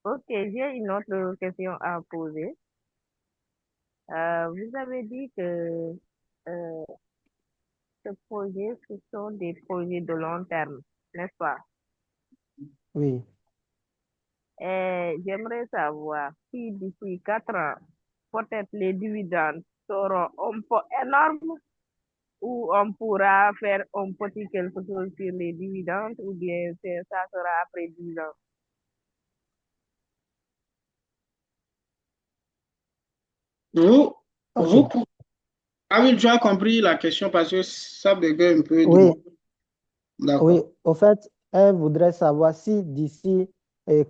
Ok, j'ai une autre question à poser. Vous avez dit que euh, ce projet, ce sont des projets de long terme, n'est-ce pas? Oui. Et j'aimerais savoir si d'ici 4 ans, peut-être les dividendes seront un peu énormes ou on pourra faire un petit quelque chose sur les dividendes ou bien ça sera après 10 ans. Vous, OK. vous... Ah oui, tu as compris la question parce que ça bégaye un peu de moi. Oui, oui. D'accord. Au fait, elle voudrait savoir si d'ici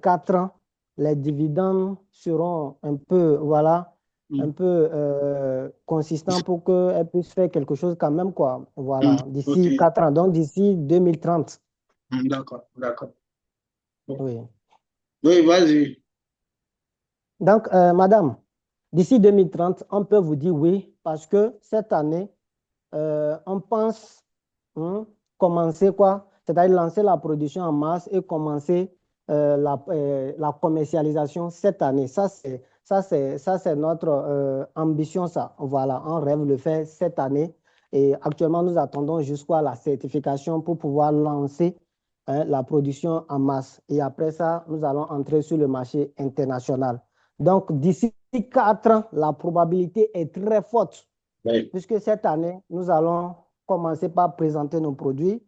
4 ans, les dividendes seront un peu, voilà, un Mm, peu consistants pour qu'elle puisse faire quelque chose quand même, quoi. mm, Voilà, ok. d'ici 4 ans, donc d'ici 2030. D'accord, d'accord. Bon. Oui. Oui, vas-y. Donc, madame, d'ici 2030, on peut vous dire oui, parce que cette année, on pense commencer quoi? C'est-à-dire lancer la production en masse et commencer la commercialisation cette année. Ça, c'est notre ambition, ça. Voilà, on rêve de le faire cette année. Et actuellement, nous attendons jusqu'à la certification pour pouvoir lancer la production en masse. Et après ça, nous allons entrer sur le marché international. Donc, d'ici 4 ans, la probabilité est très forte, Oui. puisque cette année, nous allons commencer par présenter nos produits.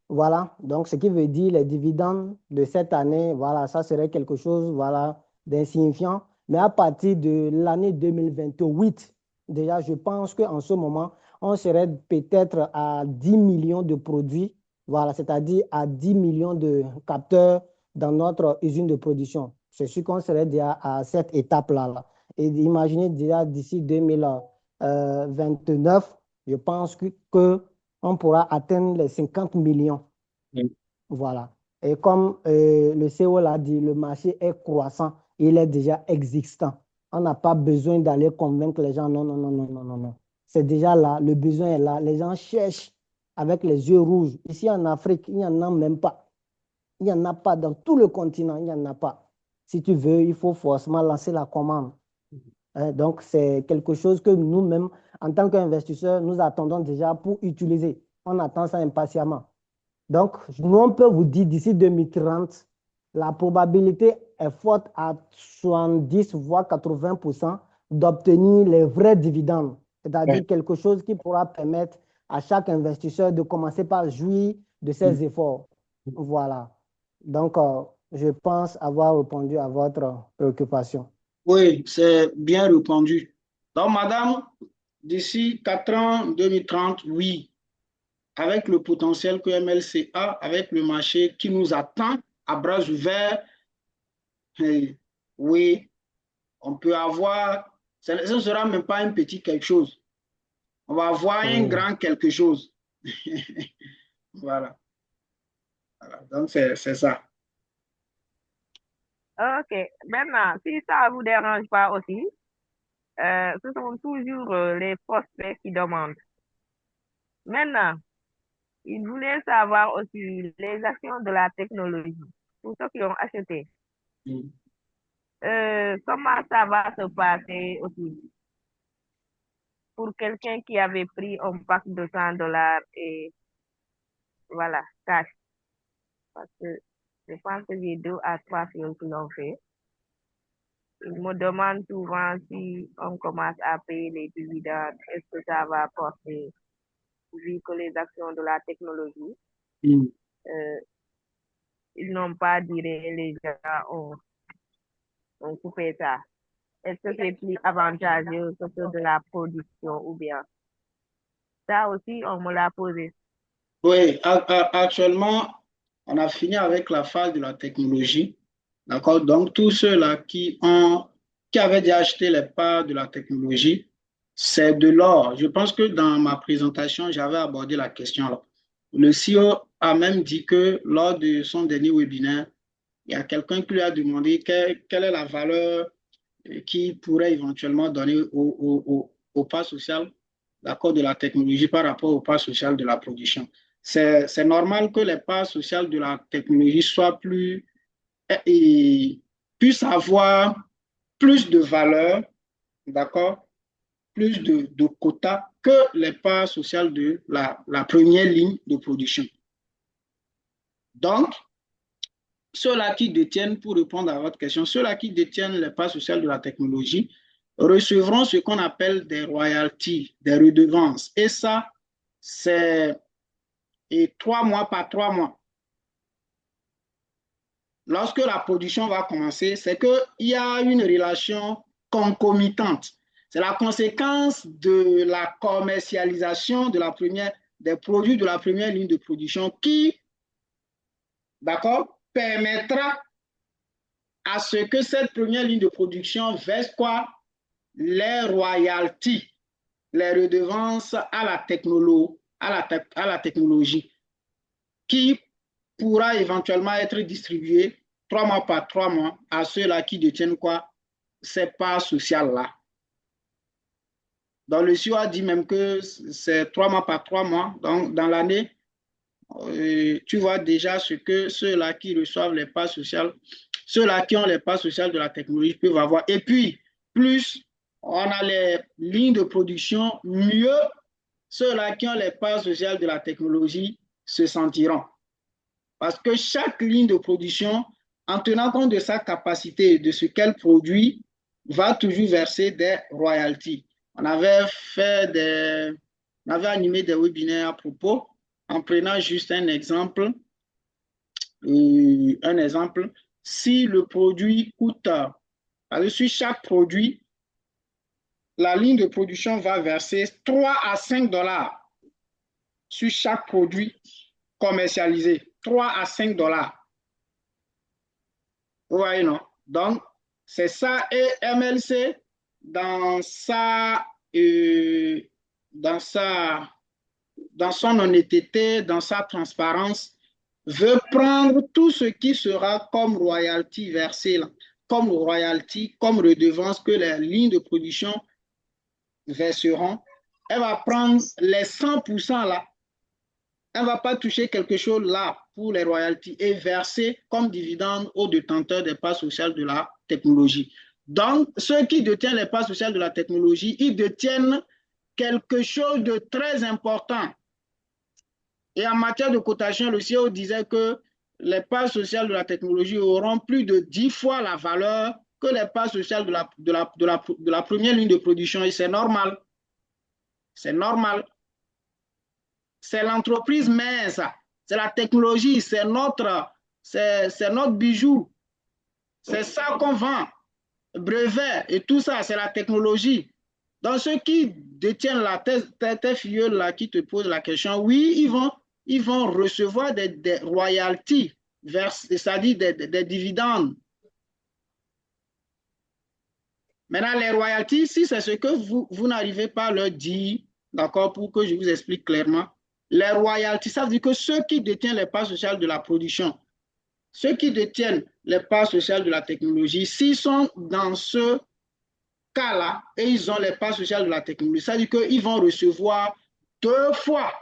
Voilà, donc ce qui veut dire les dividendes de cette année, voilà, ça serait quelque chose, voilà, d'insignifiant. Mais à partir de l'année 2028, déjà, je pense qu'en ce moment, on serait peut-être à 10 millions de produits, voilà, c'est-à-dire à 10 millions de capteurs dans notre usine de production. C'est sûr qu'on serait déjà à cette étape-là. Là. Et imaginez déjà d'ici 2029, je pense que on pourra atteindre les 50 millions. Oui. Voilà. Et comme le CEO l'a dit, le marché est croissant, il est déjà existant. On n'a pas besoin d'aller convaincre les gens. Non, non, non, non, non, non, non. C'est déjà là, le besoin est là. Les gens cherchent avec les yeux rouges. Ici en Afrique, il n'y en a même pas. Il n'y en a pas dans tout le continent, il n'y en a pas. Si tu veux, il faut forcément lancer la commande. Donc, c'est quelque chose que nous-mêmes, en tant qu'investisseurs, nous attendons déjà pour utiliser. On attend ça impatiemment. Donc, nous, on peut vous dire d'ici 2030, la probabilité est forte à 70 voire 80% d'obtenir les vrais dividendes, Oui. c'est-à-dire quelque chose qui pourra permettre à chaque investisseur de commencer par jouir de ses efforts. Voilà. Donc, je pense avoir répondu à votre préoccupation. Oui, c'est bien répondu. Donc, madame, d'ici 4 ans, 2030, oui, avec le potentiel que MLC a, avec le marché qui nous attend à bras ouverts, oui, on peut avoir, ce ne sera même pas un petit quelque chose. On va avoir un Oui. grand quelque chose. Voilà. Voilà. Donc, c'est ça. Ok, maintenant, si ça ne vous dérange pas aussi, ce sont toujours les prospects qui demandent. Maintenant, ils voulaient savoir aussi les actions de la technologie pour ceux qui ont acheté. Mm. Comment ça va se passer aussi pour quelqu'un qui avait pris un pack de $100 et voilà, cash. Parce que je pense que j'ai 2 à 3 filles qui l'ont fait. Ils me demandent souvent si on commence à payer les dividendes, est-ce que ça va porter, vu que les actions de la technologie, Mm. euh, ils n'ont pas dit, les gens ont coupé ça. Est-ce que c'est plus avantageux que de la production ou bien? Ça aussi, on me l'a posé. Oui, actuellement, on a fini avec la phase de la technologie. D'accord? Donc, tous ceux-là qui avaient déjà acheté les parts de la technologie, c'est de l'or. Je pense que dans ma présentation, j'avais abordé la question là. Le CEO a même dit que lors de son dernier webinaire, il y a quelqu'un qui lui a demandé quelle est la valeur qui pourrait éventuellement donner au pas social, d'accord, de la technologie par rapport au pas social de la production. C'est normal que les parts sociales de la technologie soient puissent avoir plus de valeur, d'accord, plus de quotas que les parts sociales de la première ligne de production. Donc, ceux-là qui détiennent, pour répondre à votre question, ceux-là qui détiennent les parts sociales de la technologie recevront ce qu'on appelle des royalties, des redevances. Et ça, c'est 3 mois par 3 mois. Lorsque la production va commencer, c'est qu'il y a une relation concomitante. C'est la conséquence de la commercialisation des produits de la première ligne de production qui, d'accord, permettra à ce que cette première ligne de production verse quoi? Les royalties, les redevances à la technologie qui pourra éventuellement être distribuée 3 mois par 3 mois à ceux-là qui détiennent quoi? Ces parts sociales-là. Donc, le CEO a dit même que c'est 3 mois par 3 mois. Donc, dans l'année, tu vois déjà ce que ceux-là qui reçoivent les parts sociales, ceux-là qui ont les parts sociales de la technologie peuvent avoir. Et puis, plus on a les lignes de production, mieux ceux-là qui ont les parts sociales de la technologie se sentiront. Parce que chaque ligne de production, en tenant compte de sa capacité et de ce qu'elle produit, va toujours verser des royalties. On avait animé des webinaires à propos en prenant juste un exemple. Si le produit coûte, sur chaque produit, la ligne de production va verser 3 à 5 dollars sur chaque produit commercialisé. 3 à 5 dollars. Vous voyez, non? Donc, c'est ça. Et MLC, dans sa, euh, dans sa, dans son honnêteté, dans sa transparence, veut prendre tout ce qui sera comme royalty versé, là, comme royalty, comme redevance que les lignes de production verseront. Elle va prendre les 100% là. Elle ne va pas toucher quelque chose là pour les royalties et verser comme dividende aux détenteurs des parts sociales de la technologie. Donc, ceux qui détiennent les parts sociales de la technologie, ils détiennent quelque chose de très important. Et en matière de cotation, le CEO disait que les parts sociales de la technologie auront plus de 10 fois la valeur que les parts sociales de la première ligne de production. Et c'est normal. C'est normal. C'est l'entreprise mère, ça. C'est la technologie, c'est notre bijou. C'est ça qu'on vend. Brevet et tout ça, c'est la technologie. Donc, ceux qui détiennent tes filles là qui te posent la question, oui, ils vont recevoir des royalties, c'est-à-dire des dividendes. Maintenant, les royalties, si c'est ce que vous n'arrivez pas à leur dire, d'accord, pour que je vous explique clairement, les royalties, ça veut dire que ceux qui détiennent les parts sociales de la production, ceux qui détiennent les parts sociales de la technologie, s'ils sont dans ce cas-là et ils ont les parts sociales de la technologie, ça veut dire qu'ils vont recevoir deux fois,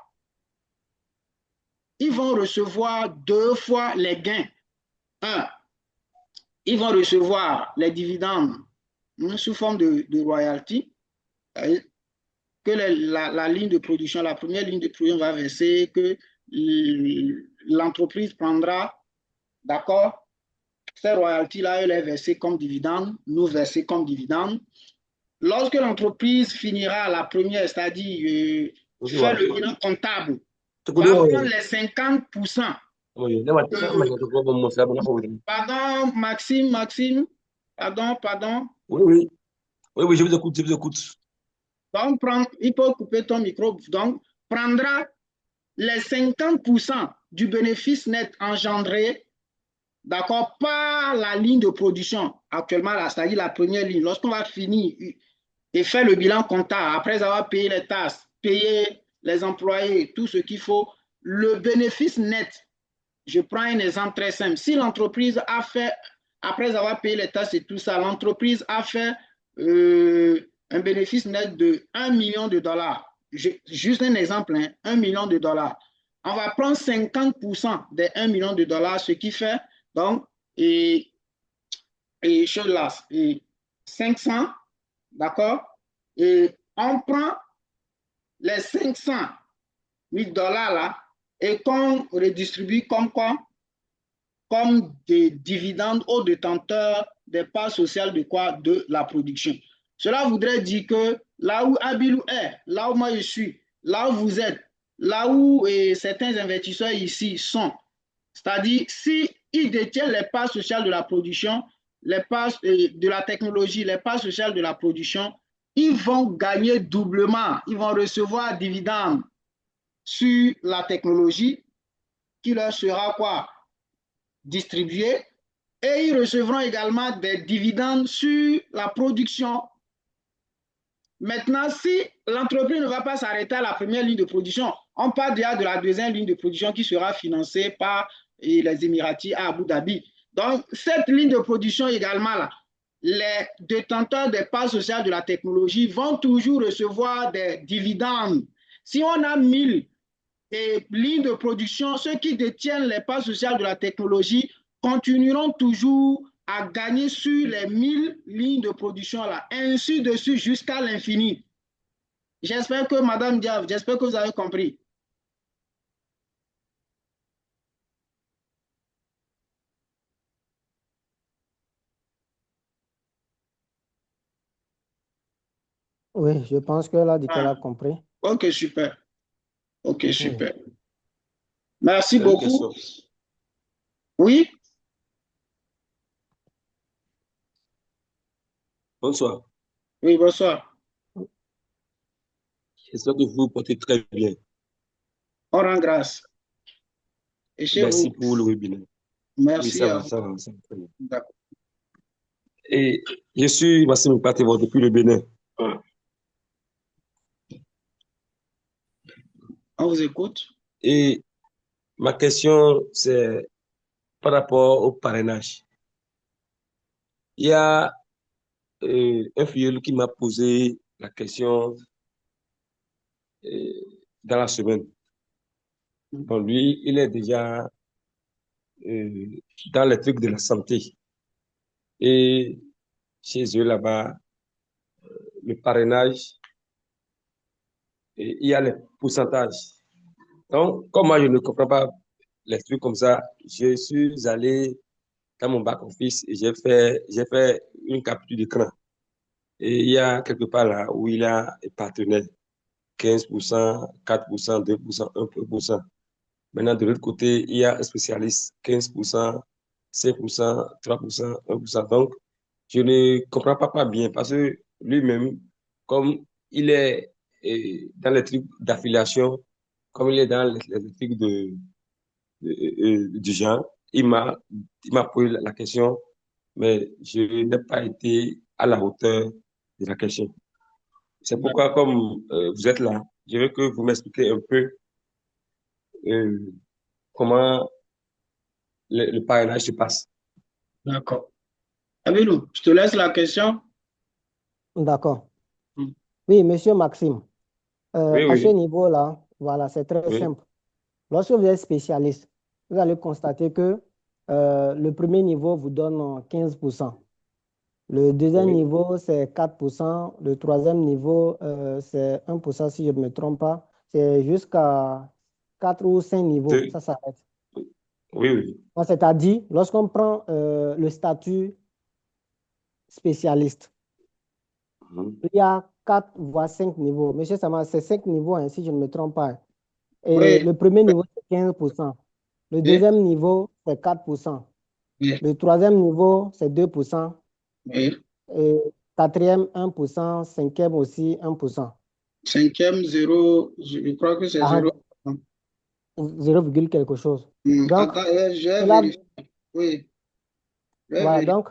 ils vont recevoir deux fois les gains. Un, ils vont recevoir les dividendes sous forme de royalties que la ligne de production, la première ligne de production va verser, que l'entreprise prendra, d'accord, ces royalties-là, elle est versée comme dividende, nous verser comme dividende. Lorsque l'entreprise finira la première, c'est-à-dire faire le bilan comptable, va prendre les 50%. Pardon, Maxime, pardon. Oui, je vous écoute. Donc, il peut couper ton micro. Donc, prendra les 50% du bénéfice net engendré, d'accord, par la ligne de production. Actuellement, c'est-à-dire la première ligne. Lorsqu'on va finir et faire le bilan comptable, après avoir payé les taxes, payé les employés, tout ce qu'il faut, le bénéfice net, je prends un exemple très simple. Si l'entreprise a fait, après avoir payé les taxes et tout ça, l'entreprise a fait un bénéfice net de 1 million de dollars. Juste un exemple, hein, 1 million de dollars. On va prendre 50% des 1 million de dollars, ce qui fait donc, et chose là, et 500, d'accord? Et on prend les 500 000 dollars là et qu'on redistribue comme quoi? Comme des dividendes aux détenteurs des parts sociales de quoi? De la production. Cela voudrait dire que là où Abilou est, là où moi je suis, là où vous êtes, là où certains investisseurs ici sont, c'est-à-dire si ils détiennent les parts sociales de la production, les parts de la technologie, les parts sociales de la production, ils vont gagner doublement. Ils vont recevoir dividendes sur la technologie qui leur sera quoi? Distribué, et ils recevront également des dividendes sur la production. Maintenant, si l'entreprise ne va pas s'arrêter à la première ligne de production, on parle déjà de la deuxième ligne de production qui sera financée par les Émiratis à Abu Dhabi. Donc, cette ligne de production également, là, les détenteurs des parts sociales de la technologie vont toujours recevoir des dividendes. Si on a 1000 lignes de production, ceux qui détiennent les parts sociales de la technologie continueront toujours à gagner sur les 1000 lignes de production là, ainsi de suite jusqu'à l'infini. J'espère que Madame Diav, j'espère que vous avez compris. Oui, je pense que là, qu'elle Ah, a compris. ok, super. Ok, Oui. super. Merci J'ai une beaucoup. question. Oui, Bonsoir. oui, bonsoir. J'espère que vous vous portez très bien. On rend grâce. Et chez Merci vous? pour le webinaire. Oui, Merci ça à va, vous. ça va, ça va très bien. D'accord. Et je suis Massimo Patevo depuis le Bénin. On vous écoute. Et ma question, c'est par rapport au parrainage. Il y a un filleul qui m'a posé la question euh, dans la semaine. Bon, lui, il est déjà euh, dans les trucs de la santé. Et chez eux là-bas, le parrainage, il y a les pourcentages. Donc, comme moi, je ne comprends pas les trucs comme ça, je suis allé dans mon back-office et j'ai fait une capture d'écran. Et il y a quelque part là où il y a des partenaires, 15%, 4%, 2%, 1%. Maintenant, de l'autre côté, il y a un spécialiste, 15%, 5%, 3%, 1%. Donc, je ne comprends pas bien parce que lui-même, comme il est dans les trucs d'affiliation, comme il est dans les trucs du genre, il m'a posé la question, mais je n'ai pas été à la hauteur de la question. C'est pourquoi, comme vous êtes là, je veux que vous m'expliquiez un peu euh, comment le parrainage se passe. D'accord. Amilou, je te laisse la question. D'accord. Hmm. Oui, monsieur Maxime, Oui, à ce oui, niveau-là, voilà, c'est très oui, simple. Lorsque vous êtes spécialiste, vous allez constater que le premier niveau vous donne 15%. Le deuxième oui. niveau, c'est 4%. Le troisième niveau, c'est 1%, si je ne me trompe pas. C'est jusqu'à 4 ou 5 niveaux, Deux. ça s'arrête. Oui, oui. Bon, c'est-à-dire, lorsqu'on prend le statut spécialiste, Mhm. il y a 4 voire 5 niveaux. Monsieur Sama, c'est 5 niveaux, hein, si je ne me trompe pas. Et Oui, le premier niveau, c'est 15%. Le oui, deuxième niveau, c'est 4%. oui, Le troisième niveau, c'est 2%. oui. Et quatrième, 1%. Cinquième aussi, 1%. Cinquième, zéro, je crois que c'est Ah, zéro. 0, quelque chose. Donc, Attends, je vais cela, vérifier. Oui, je vais voilà, vérifier. donc,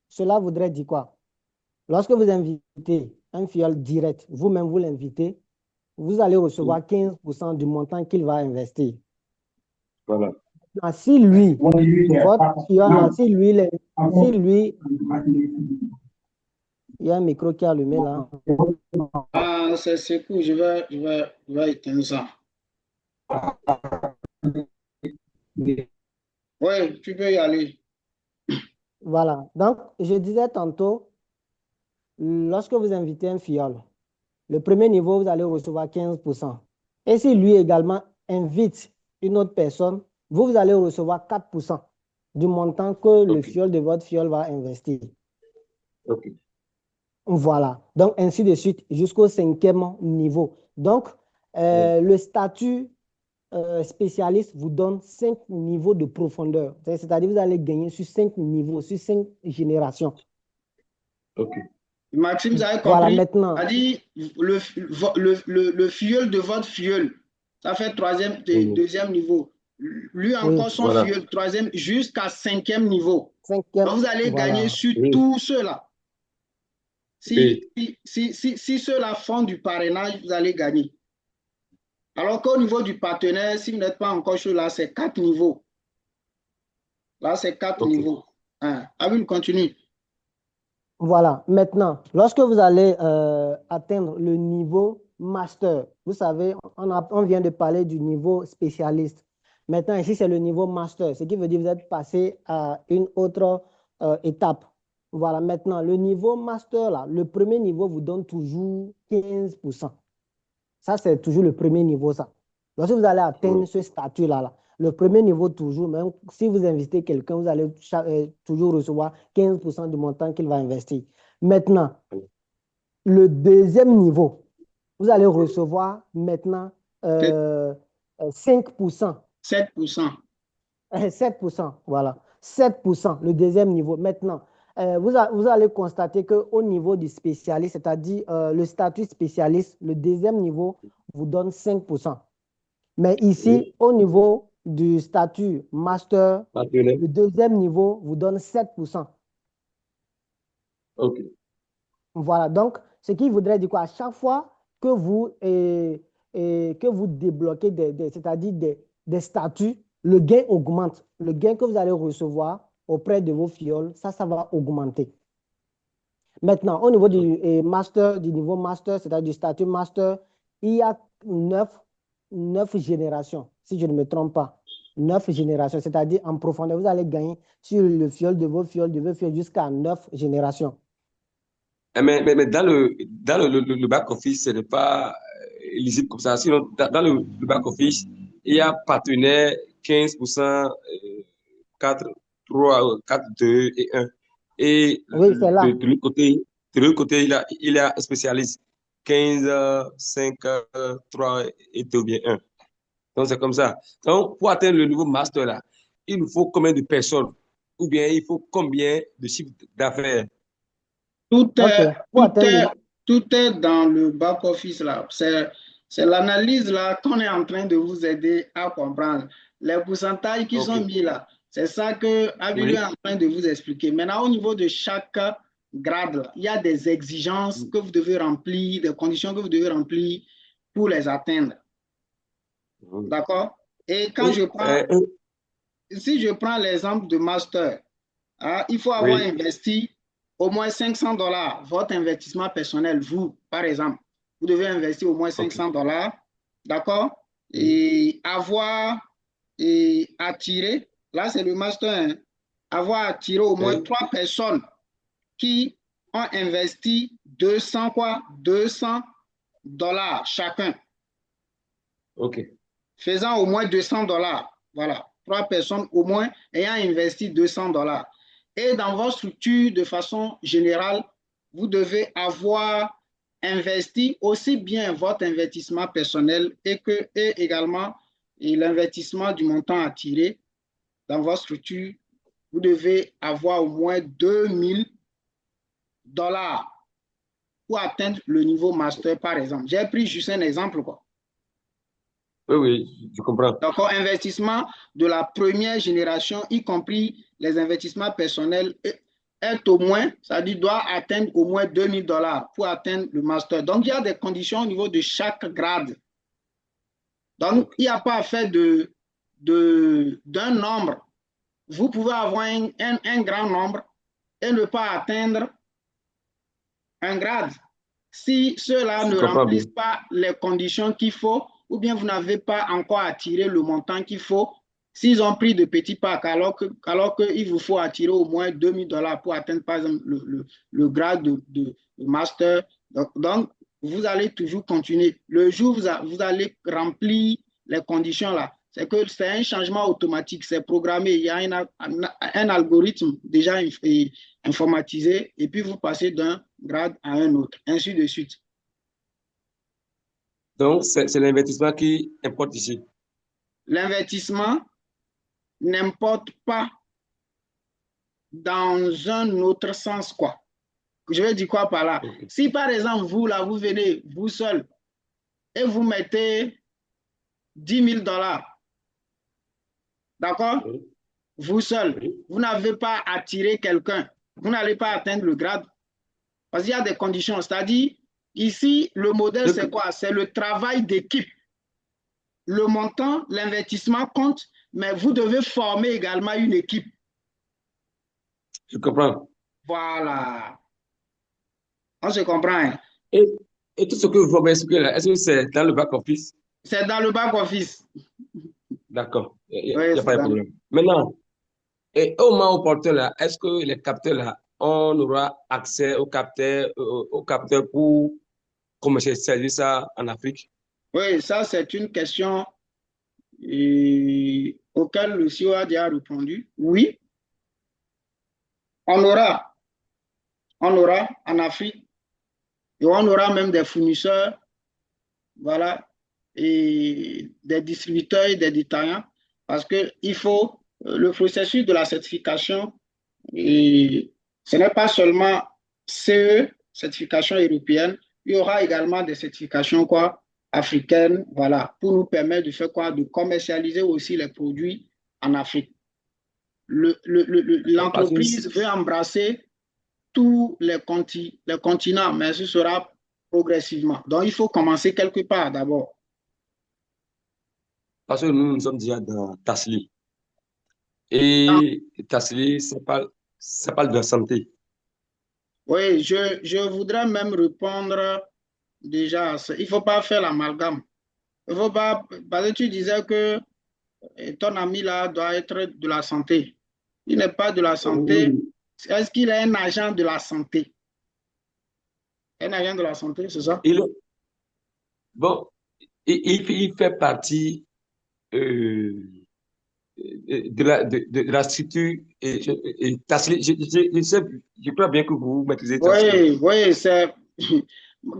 cela voudrait dire quoi? Lorsque vous invitez un filleul direct, vous-même vous l'invitez, vous allez recevoir 15% du montant qu'il va investir. Voilà. Ah, si lui, votre filleul là, si lui, il y a un micro qui est allumé là. Ah, c'est cool, je vais éteindre ça. Oui, tu peux y aller. Voilà. Donc, je disais tantôt, lorsque vous invitez un filleul, le premier niveau, vous allez recevoir 15%. Et si lui également invite une autre personne, vous allez recevoir 4% du montant que le OK. filleul de votre filleul va investir. OK. Voilà. Donc, ainsi de suite jusqu'au cinquième niveau. Donc, Oui. le statut spécialiste vous donne 5 niveaux de profondeur. C'est-à-dire vous allez gagner sur 5 niveaux, sur 5 générations. OK. Maxime, vous avez Voilà, compris? A maintenant, dit le filleul de votre filleul, ça fait troisième, Mhm. deuxième niveau. Lui oui, encore son Voilà. filleul, troisième, jusqu'à cinquième niveau. cinquième, Donc vous allez gagner voilà. sur Oui. tous ceux-là. Oui. Si ceux-là font du parrainage, vous allez gagner. Alors qu'au niveau du partenaire, si vous n'êtes pas encore chaud, là, c'est 4 niveaux. Là, c'est quatre OK. niveaux. Hein. Abel, continue. Voilà. Maintenant, lorsque vous allez atteindre le niveau master, vous savez, on vient de parler du niveau spécialiste. Maintenant, ici, c'est le niveau master, ce qui veut dire que vous êtes passé à une autre étape. Voilà. Maintenant, le niveau master, là, le premier niveau vous donne toujours 15%. Ça, c'est toujours le premier niveau, ça. Lorsque vous allez atteindre Mhm. ce statut-là, le premier niveau toujours, même si vous invitez quelqu'un, vous allez toujours recevoir 15% du montant qu'il va investir. Maintenant, le deuxième niveau, vous allez recevoir maintenant C'est 5%. 7%. 7%, voilà. 7%, le deuxième niveau. Maintenant, vous allez constater qu'au niveau du spécialiste, c'est-à-dire le statut spécialiste, le deuxième niveau vous donne 5%. Mais ici, Oui, au niveau du statut master, partenaire. le deuxième niveau vous donne 7%. OK. Voilà, donc, ce qui voudrait dire quoi? À chaque fois que vous débloquez c'est-à-dire des statuts, le gain augmente. Le gain que vous allez recevoir auprès de vos fioles, ça va augmenter. Maintenant, au niveau du master, du niveau master, c'est-à-dire du statut master, il y a neuf générations, si je ne me trompe pas. 9 générations, c'est-à-dire en profondeur, vous allez gagner sur le fiole de vos fioles jusqu'à 9 générations. Mais dans le back-office, ce n'est pas lisible comme ça. Sinon, dans le back-office, il y a partenaire 15%, 4, 3, 4, 2 et 1. Et Oui, c'est là. de l'autre côté, il y a un spécialiste 15, 5, 3 et 2 ou bien 1. Donc, c'est comme ça. Donc, pour atteindre le nouveau master là, il nous faut combien de personnes? Ou bien il faut combien de chiffres d'affaires? Tout OK. est, Pour tout atteindre est, le... tout est dans le back-office là. C'est l'analyse là qu'on est en train de vous aider à comprendre. Les pourcentages qui sont OK. mis là, c'est ça que Abilou est Oui. en train de vous expliquer. Maintenant, au niveau de chaque grade, là, il y a des exigences que vous devez remplir, des conditions que vous devez remplir pour les atteindre. Mhm. D'accord? Et quand Et, je prends, si je prends l'exemple de master, hein, il faut avoir oui. investi au moins $500, votre investissement personnel, vous, par exemple. Vous devez investir au moins OK. $500, d'accord? Oui. Et avoir attiré, là c'est le master, hein, avoir attiré au moins Oui. 3 personnes qui ont investi 200 quoi? $200 chacun, OK. faisant au moins $200. Voilà, 3 personnes au moins ayant investi $200. Et dans votre structure, de façon générale, vous devez avoir investi aussi bien votre investissement personnel et également l'investissement du montant attiré dans votre structure. Vous devez avoir au moins $2000 pour atteindre le niveau master, par exemple. J'ai pris juste un exemple, quoi. Oui, oui, je comprends. Donc, investissement de la première génération, y compris les investissements personnels, est au moins, c'est-à-dire doit atteindre au moins $2000 pour atteindre le master. Donc, il y a des conditions au niveau de chaque grade. Donc, OK. il n'y a pas à faire d'un nombre. Vous pouvez avoir un grand nombre et ne pas atteindre un grade. Si ceux-là Je ne comprends bien. remplissent pas les conditions qu'il faut, ou bien vous n'avez pas encore attiré le montant qu'il faut, s'ils ont pris de petits packs alors qu'il vous faut attirer au moins $2000 pour atteindre par exemple le grade de master, donc, vous allez toujours continuer. Le jour où vous allez remplir les conditions là, c'est que c'est un changement automatique, c'est programmé, il y a un algorithme déjà informatisé et puis vous passez d'un grade à un autre, ainsi de suite. Donc, c'est l'investissement qui importe ici. L'investissement n'importe pas dans un autre sens, quoi. Je vais dire quoi par là? OK. Si par exemple, vous, là, vous venez, vous seul, et vous mettez $10 000, d'accord? Oui. Vous seul, Oui. vous n'avez pas attiré quelqu'un, vous n'allez pas atteindre le grade. Parce qu'il y a des conditions, c'est-à-dire, ici, le modèle, Donc, c'est quoi? C'est le travail d'équipe. Le montant, l'investissement compte, mais vous devez former également une équipe. je comprends. Voilà. On se comprend, hein? Et, et tout ce que vous m'expliquez là, est-ce que c'est dans le back-office? C'est dans le back-office. D'accord. Il Oui, n'y a c'est pas de dans le... problème. Maintenant, et au moment opportun là, est-ce que les capteurs là, on aura accès aux capteurs pour commercialiser ça en Afrique? Oui, ça, c'est une question auquel le CEO a déjà répondu. Oui, on aura en Afrique Et on aura même des fournisseurs, voilà, et des distributeurs et des détaillants, parce que il faut le processus de la certification, et ce n'est pas seulement CE, certification européenne, il y aura également des certifications quoi, africaines, voilà, pour nous permettre de faire quoi, de commercialiser aussi les produits en Afrique. Parce que L'entreprise veut embrasser tous les continents, mais ce sera progressivement. Donc, il faut commencer quelque part d'abord. parce que nous sommes déjà dans Tasli. Ah, Et Tasli, ça parle de la santé. oui, je voudrais même répondre déjà à ça. Il ne faut pas faire l'amalgame. Il faut pas, parce que tu disais que ton ami là doit être de la santé. Il n'est pas de la santé. Oui. Est-ce qu'il est un agent de la santé? Un agent de la santé, c'est ça? Il, bon, il fait partie euh, de la structure et Tasli. Je crois bien que vous maîtrisez Tasli. Oui, oui, c'est.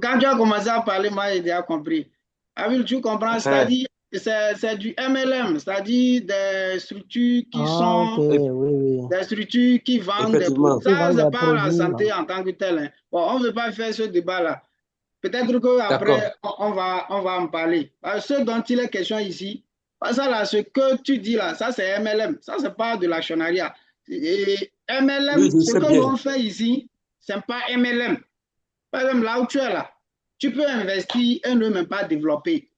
Quand tu as commencé à parler, moi, j'ai déjà compris. Abil, tu comprends, Hein, c'est-à-dire, c'est du MLM, c'est-à-dire des structures qui Ah, ok, sont oui, oui. des structures qui vendent des produits. effectivement. Qui Ça, vendent c'est des pas la produits. santé en tant que telle, hein. Bon, on ne veut pas faire ce débat-là. Peut-être D'accord. qu'après, on va en parler. Ce dont il est question ici, ça là, ce que tu dis là, ça c'est MLM. Ça, c'est pas de l'actionnariat. Et Oui, MLM, je ce sais que bien. l'on fait ici, c'est pas MLM. Par exemple, là où tu es là, tu peux investir et ne même pas développer.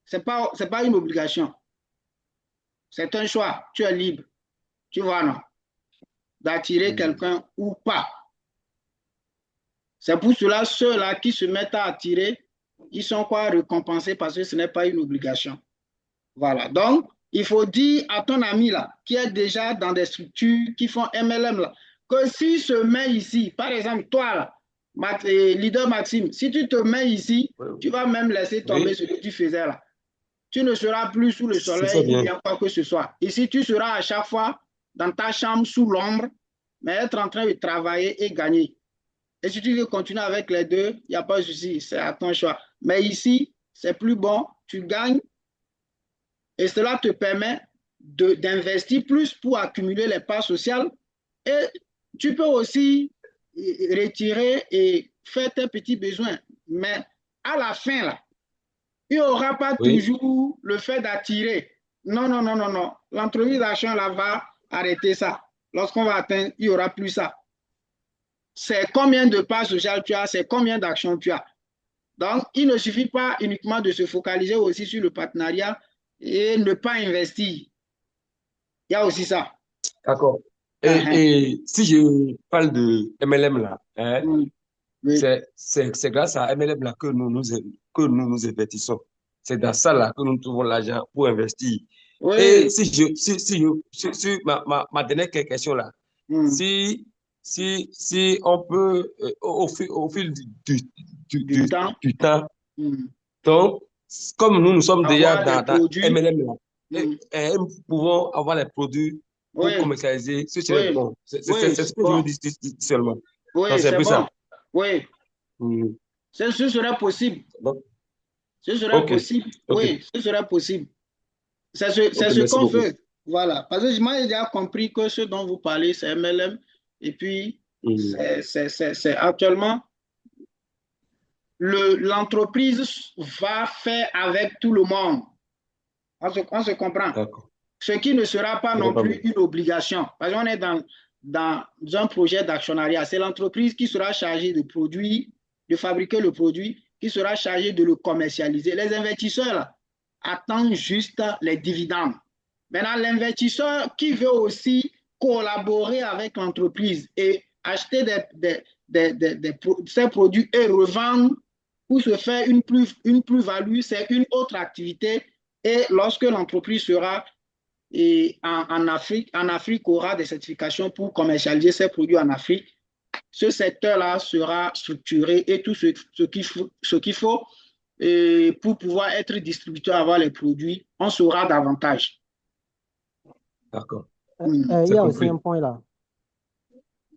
C'est pas une obligation. C'est un choix. Tu es libre. Tu vois, non? D'attirer quelqu'un ou pas. C'est pour cela, ceux-là qui se mettent à attirer, ils sont quoi récompensés parce que ce n'est pas une obligation. Voilà. Donc, il faut dire à ton ami là, qui est déjà dans des structures qui font MLM là, que s'il se met ici, par exemple, toi là, leader Maxime, si tu te mets ici, Oui, tu vas même laisser tomber oui, ce que tu faisais là. Tu ne seras plus sous le je sais soleil ou bien. bien quoi que ce soit. Ici, tu seras à chaque fois dans ta chambre sous l'ombre, mais être en train de travailler et gagner. Et si tu veux continuer avec les deux, il n'y a pas de souci, c'est à ton choix. Mais ici, c'est plus bon, tu gagnes et cela te permet d'investir plus pour accumuler les parts sociales. Et tu peux aussi retirer et faire tes petits besoins. Mais à la fin, là, il n'y aura pas Oui, toujours le fait d'attirer. Non, non, non, non, non. L'entreprise d'achat là va arrêter ça. Lorsqu'on va atteindre, il n'y aura plus ça. C'est combien de parts sociales tu as, c'est combien d'actions tu as. Donc, il ne suffit pas uniquement de se focaliser aussi sur le partenariat et ne pas investir. Il y a aussi ça. d'accord. Uh-huh. Et si je parle de MLM là, hein, Mm. Oui, c'est grâce à MLM là que nous investissons. C'est dans ça là que nous trouvons l'argent pour investir. Et oui. si ma dernière question là, Mm. si, si on peut, au fil Du temps, du temps, mm. donc, comme nous sommes déjà Avoir des dans produits. MLM là, Mm. nous pouvons avoir les produits pour Oui, commercialiser, ce serait oui, bon. oui, C'est c'est ce que je veux bon. dire seulement. Donc, Oui, c'est un c'est peu bon. ça. Oui, Mm. ce serait possible. Donc, Ce serait ok, possible. ok, Oui, ce serait possible. C'est ok, ce merci qu'on beaucoup. veut. Voilà. Parce que moi, j'ai déjà compris que ce dont vous parlez, c'est MLM. Et puis, Mm. c'est actuellement, l'entreprise va faire avec tout le monde. On se comprend. D'accord, Ce qui ne sera pas je non comprends plus bien. une obligation. Parce qu'on est dans un projet d'actionnariat. C'est l'entreprise qui sera chargée de produire, de fabriquer le produit, qui sera chargée de le commercialiser. Les investisseurs là, attendent juste les dividendes. Maintenant, l'investisseur qui veut aussi collaborer avec l'entreprise et acheter ces produits et revendre pour se faire une plus-value, c'est une autre activité. Et lorsque l'entreprise sera en Afrique aura des certifications pour commercialiser ses produits en Afrique, ce secteur-là sera structuré et tout ce qu'il faut et pour pouvoir être distributeur, avoir les produits, on saura davantage. D'accord, Il y c'est a aussi un compris. point là.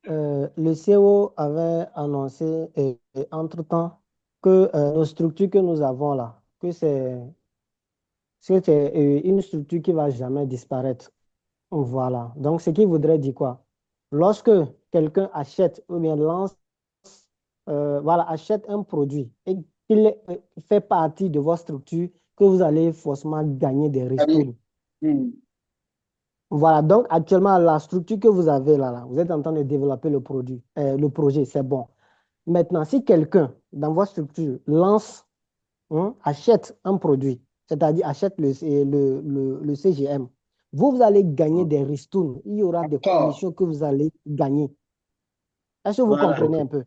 le CEO avait annoncé entre-temps que nos structures que nous avons là, que c'est une structure qui ne va jamais disparaître. Voilà. Donc, ce qui voudrait dire quoi? Lorsque quelqu'un achète ou bien lance, voilà, achète un produit et qu'il fait partie de votre structure, que vous allez forcément gagner des Allez. ristournes. Hmm. Voilà. Donc, actuellement, la structure que vous avez là, vous êtes en train de développer le projet, c'est bon. Maintenant, si quelqu'un dans votre structure lance, achète un produit, c'est-à-dire achète le CGM, vous allez gagner des ristournes. Il y aura des D'accord. commissions que vous allez gagner. Est-ce que vous Voilà. comprenez un peu?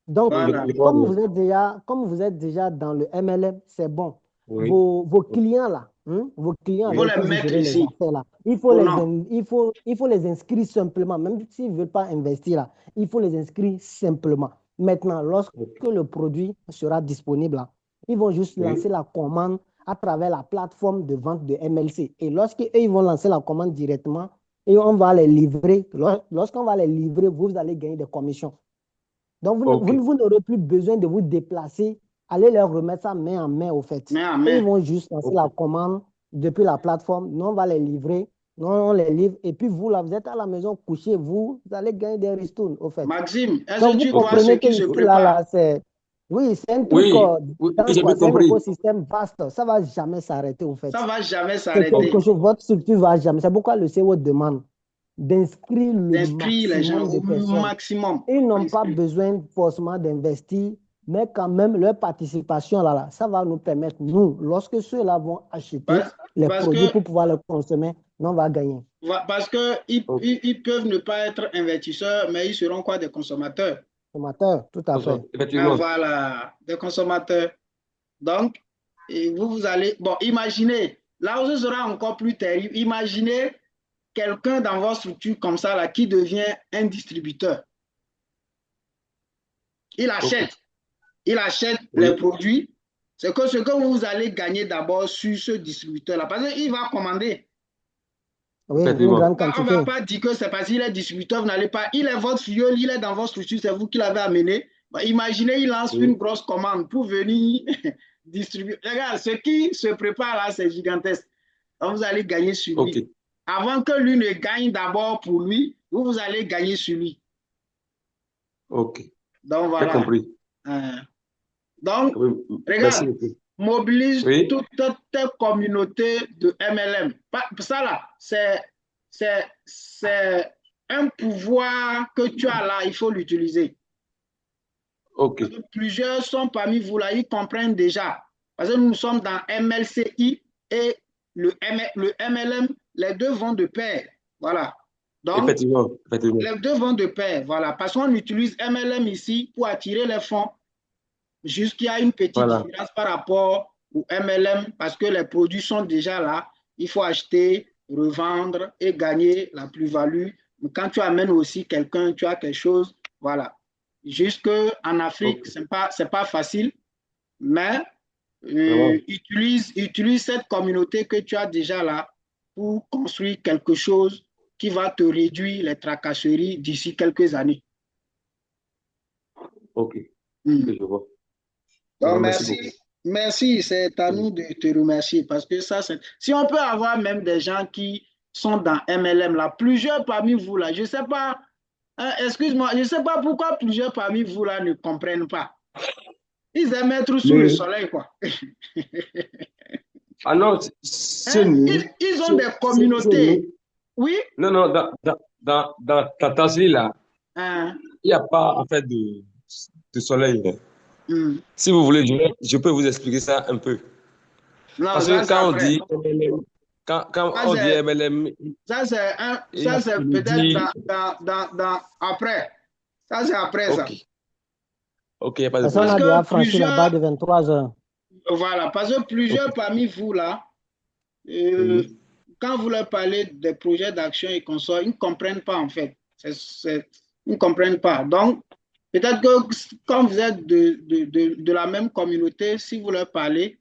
Donc, Oui, Voilà. je crois bien. comme vous êtes déjà dans le MLM, c'est bon. Oui, Vos clients là, vos clients Il faut avec oui, qui les vous mettre gérez les ici. affaires là, Au nom. il faut les inscrire simplement, même s'ils ne veulent pas investir là, il faut les inscrire simplement. Maintenant, lorsque ok, le produit sera disponible là, ils vont juste lancer oui, la commande à travers la plateforme de vente de MLC. Et lorsqu'ils vont lancer la commande directement, et on va les livrer, lorsqu'on va les livrer, vous allez gagner des commissions. Donc, ok, vous n'aurez plus besoin de vous déplacer, aller leur remettre ça main en main, au fait. Main à Et ils main. vont juste lancer ok, la commande depuis la plateforme. Nous, on va les livrer. Nous, on les livre. Et puis, vous, là, vous êtes à la maison couché. Vous allez gagner des ristournes, au fait. Maxime, est-ce que Donc, vous tu vois ok. ce comprenez que qui se ici, là, prépare? c'est... Oui, c'est un truc Oui, oui, oui, dense, j'ai quoi. bien C'est un compris. écosystème vaste. Ça ne va jamais s'arrêter, au Ça fait. ne va jamais C'est s'arrêter. quelque chose, votre structure ne va jamais. C'est pourquoi le CEO demande d'inscrire le D'inscrire les gens maximum de au personnes. maximum. Ils n'ont pas Inscrire. besoin forcément d'investir, mais quand même, leur participation là, ça va nous permettre, nous, lorsque ceux-là vont acheter Parce, les parce produits que, pour pouvoir les consommer, nous, on va gagner. parce que Ok, ils peuvent ne pas être investisseurs, mais ils seront quoi? Des consommateurs. Consommateur, tout à fait. Ah, effectivement. voilà, des consommateurs. Donc, et vous allez, bon, imaginez, là où ce sera encore plus terrible, imaginez quelqu'un dans votre structure comme ça, là, qui devient un distributeur. Il Ok, achète, il achète les oui, produits. C'est que ce que vous allez gagner d'abord sur ce distributeur-là, parce qu'il va commander. Oui, une effectivement. grande On ne va quantité. pas dire que c'est parce qu'il est distributeur, vous n'allez pas. Il est votre filleul, il est dans votre structure, c'est vous qui l'avez amené. Bon, imaginez, il lance une Oui, grosse commande pour venir distribuer. Regarde, ce qui se prépare là, c'est gigantesque. Donc, vous allez gagner sur ok, lui. Avant que lui ne gagne d'abord pour lui, vous allez gagner sur lui. ok. Donc, J'ai voilà. compris. Euh, donc, Oui, merci regarde, beaucoup. mobilise Oui, toute ta communauté de MLM. Ça là, c'est un pouvoir que tu as là, il faut l'utiliser. ok, Plusieurs sont parmi vous là, ils comprennent déjà. Parce que nous sommes dans MLCI et le MLM, les deux vont de pair. Voilà. Donc, effectivement, effectivement. les deux vont de pair. Voilà. Parce qu'on utilise MLM ici pour attirer les fonds. Juste qu'il y a une petite Voilà, différence par rapport au MLM parce que les produits sont déjà là. Il faut acheter, revendre et gagner la plus-value. Mais quand tu amènes aussi quelqu'un, tu as quelque chose. Voilà. Juste qu'en Afrique, ok, ce n'est pas facile, mais vraiment, utilise cette communauté que tu as déjà là pour construire quelque chose qui va te réduire les tracasseries d'ici quelques années. ok, ok, Mm. je vois. Donc, Merci beaucoup. merci, c'est à Oui. nous de te remercier parce que ça, c'est. Si on peut avoir même des gens qui sont dans MLM, là, plusieurs parmi vous, là, je ne sais pas, hein, excuse-moi, je ne sais pas pourquoi plusieurs parmi vous, là, ne comprennent pas. Ils aiment être sous le Le, soleil, quoi. ah non, Hein? c'est nous, Ils ont des c'est nous. communautés. Oui? Non, non, dans Tatasli, là, Hein? il n'y a pas, en fait, de soleil, hein. Hmm. Si vous voulez, je peux vous expliquer ça un peu. Non, Parce ça, que c'est quand on après. dit MLM, quand Ça, on dit c'est MLM, ça, c'est il peut-être dit, après. Ça, c'est après ok, ça. ok, il n'y a pas de Parce qu'on Parce problème. a que déjà franchi la barre plusieurs, de 23 heures. voilà, parce que Ok, plusieurs parmi vous là, euh, oui, quand vous leur parlez des projets d'action et consorts, ils ne comprennent pas en fait. Ils ne comprennent pas. Donc, peut-être que quand vous êtes de la même communauté, si vous leur parlez,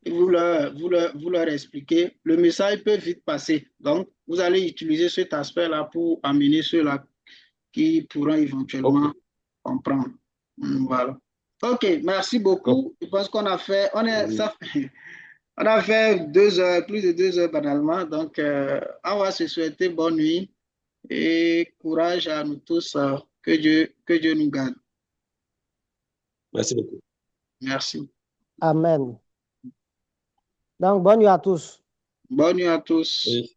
et vous leur expliquez, le message peut vite passer. Donc, vous allez utiliser cet aspect-là pour amener ceux-là qui pourront éventuellement Ok. comprendre. Voilà. OK, merci beaucoup. Je pense qu'on a fait, on a fait 2 heures, plus de 2 heures banalement. Donc, on va se souhaiter bonne nuit et courage à nous tous. Que Dieu nous garde. Merci beaucoup. Merci. Amen. Donc, bonne nuit à tous. Bonne nuit à tous. Oui.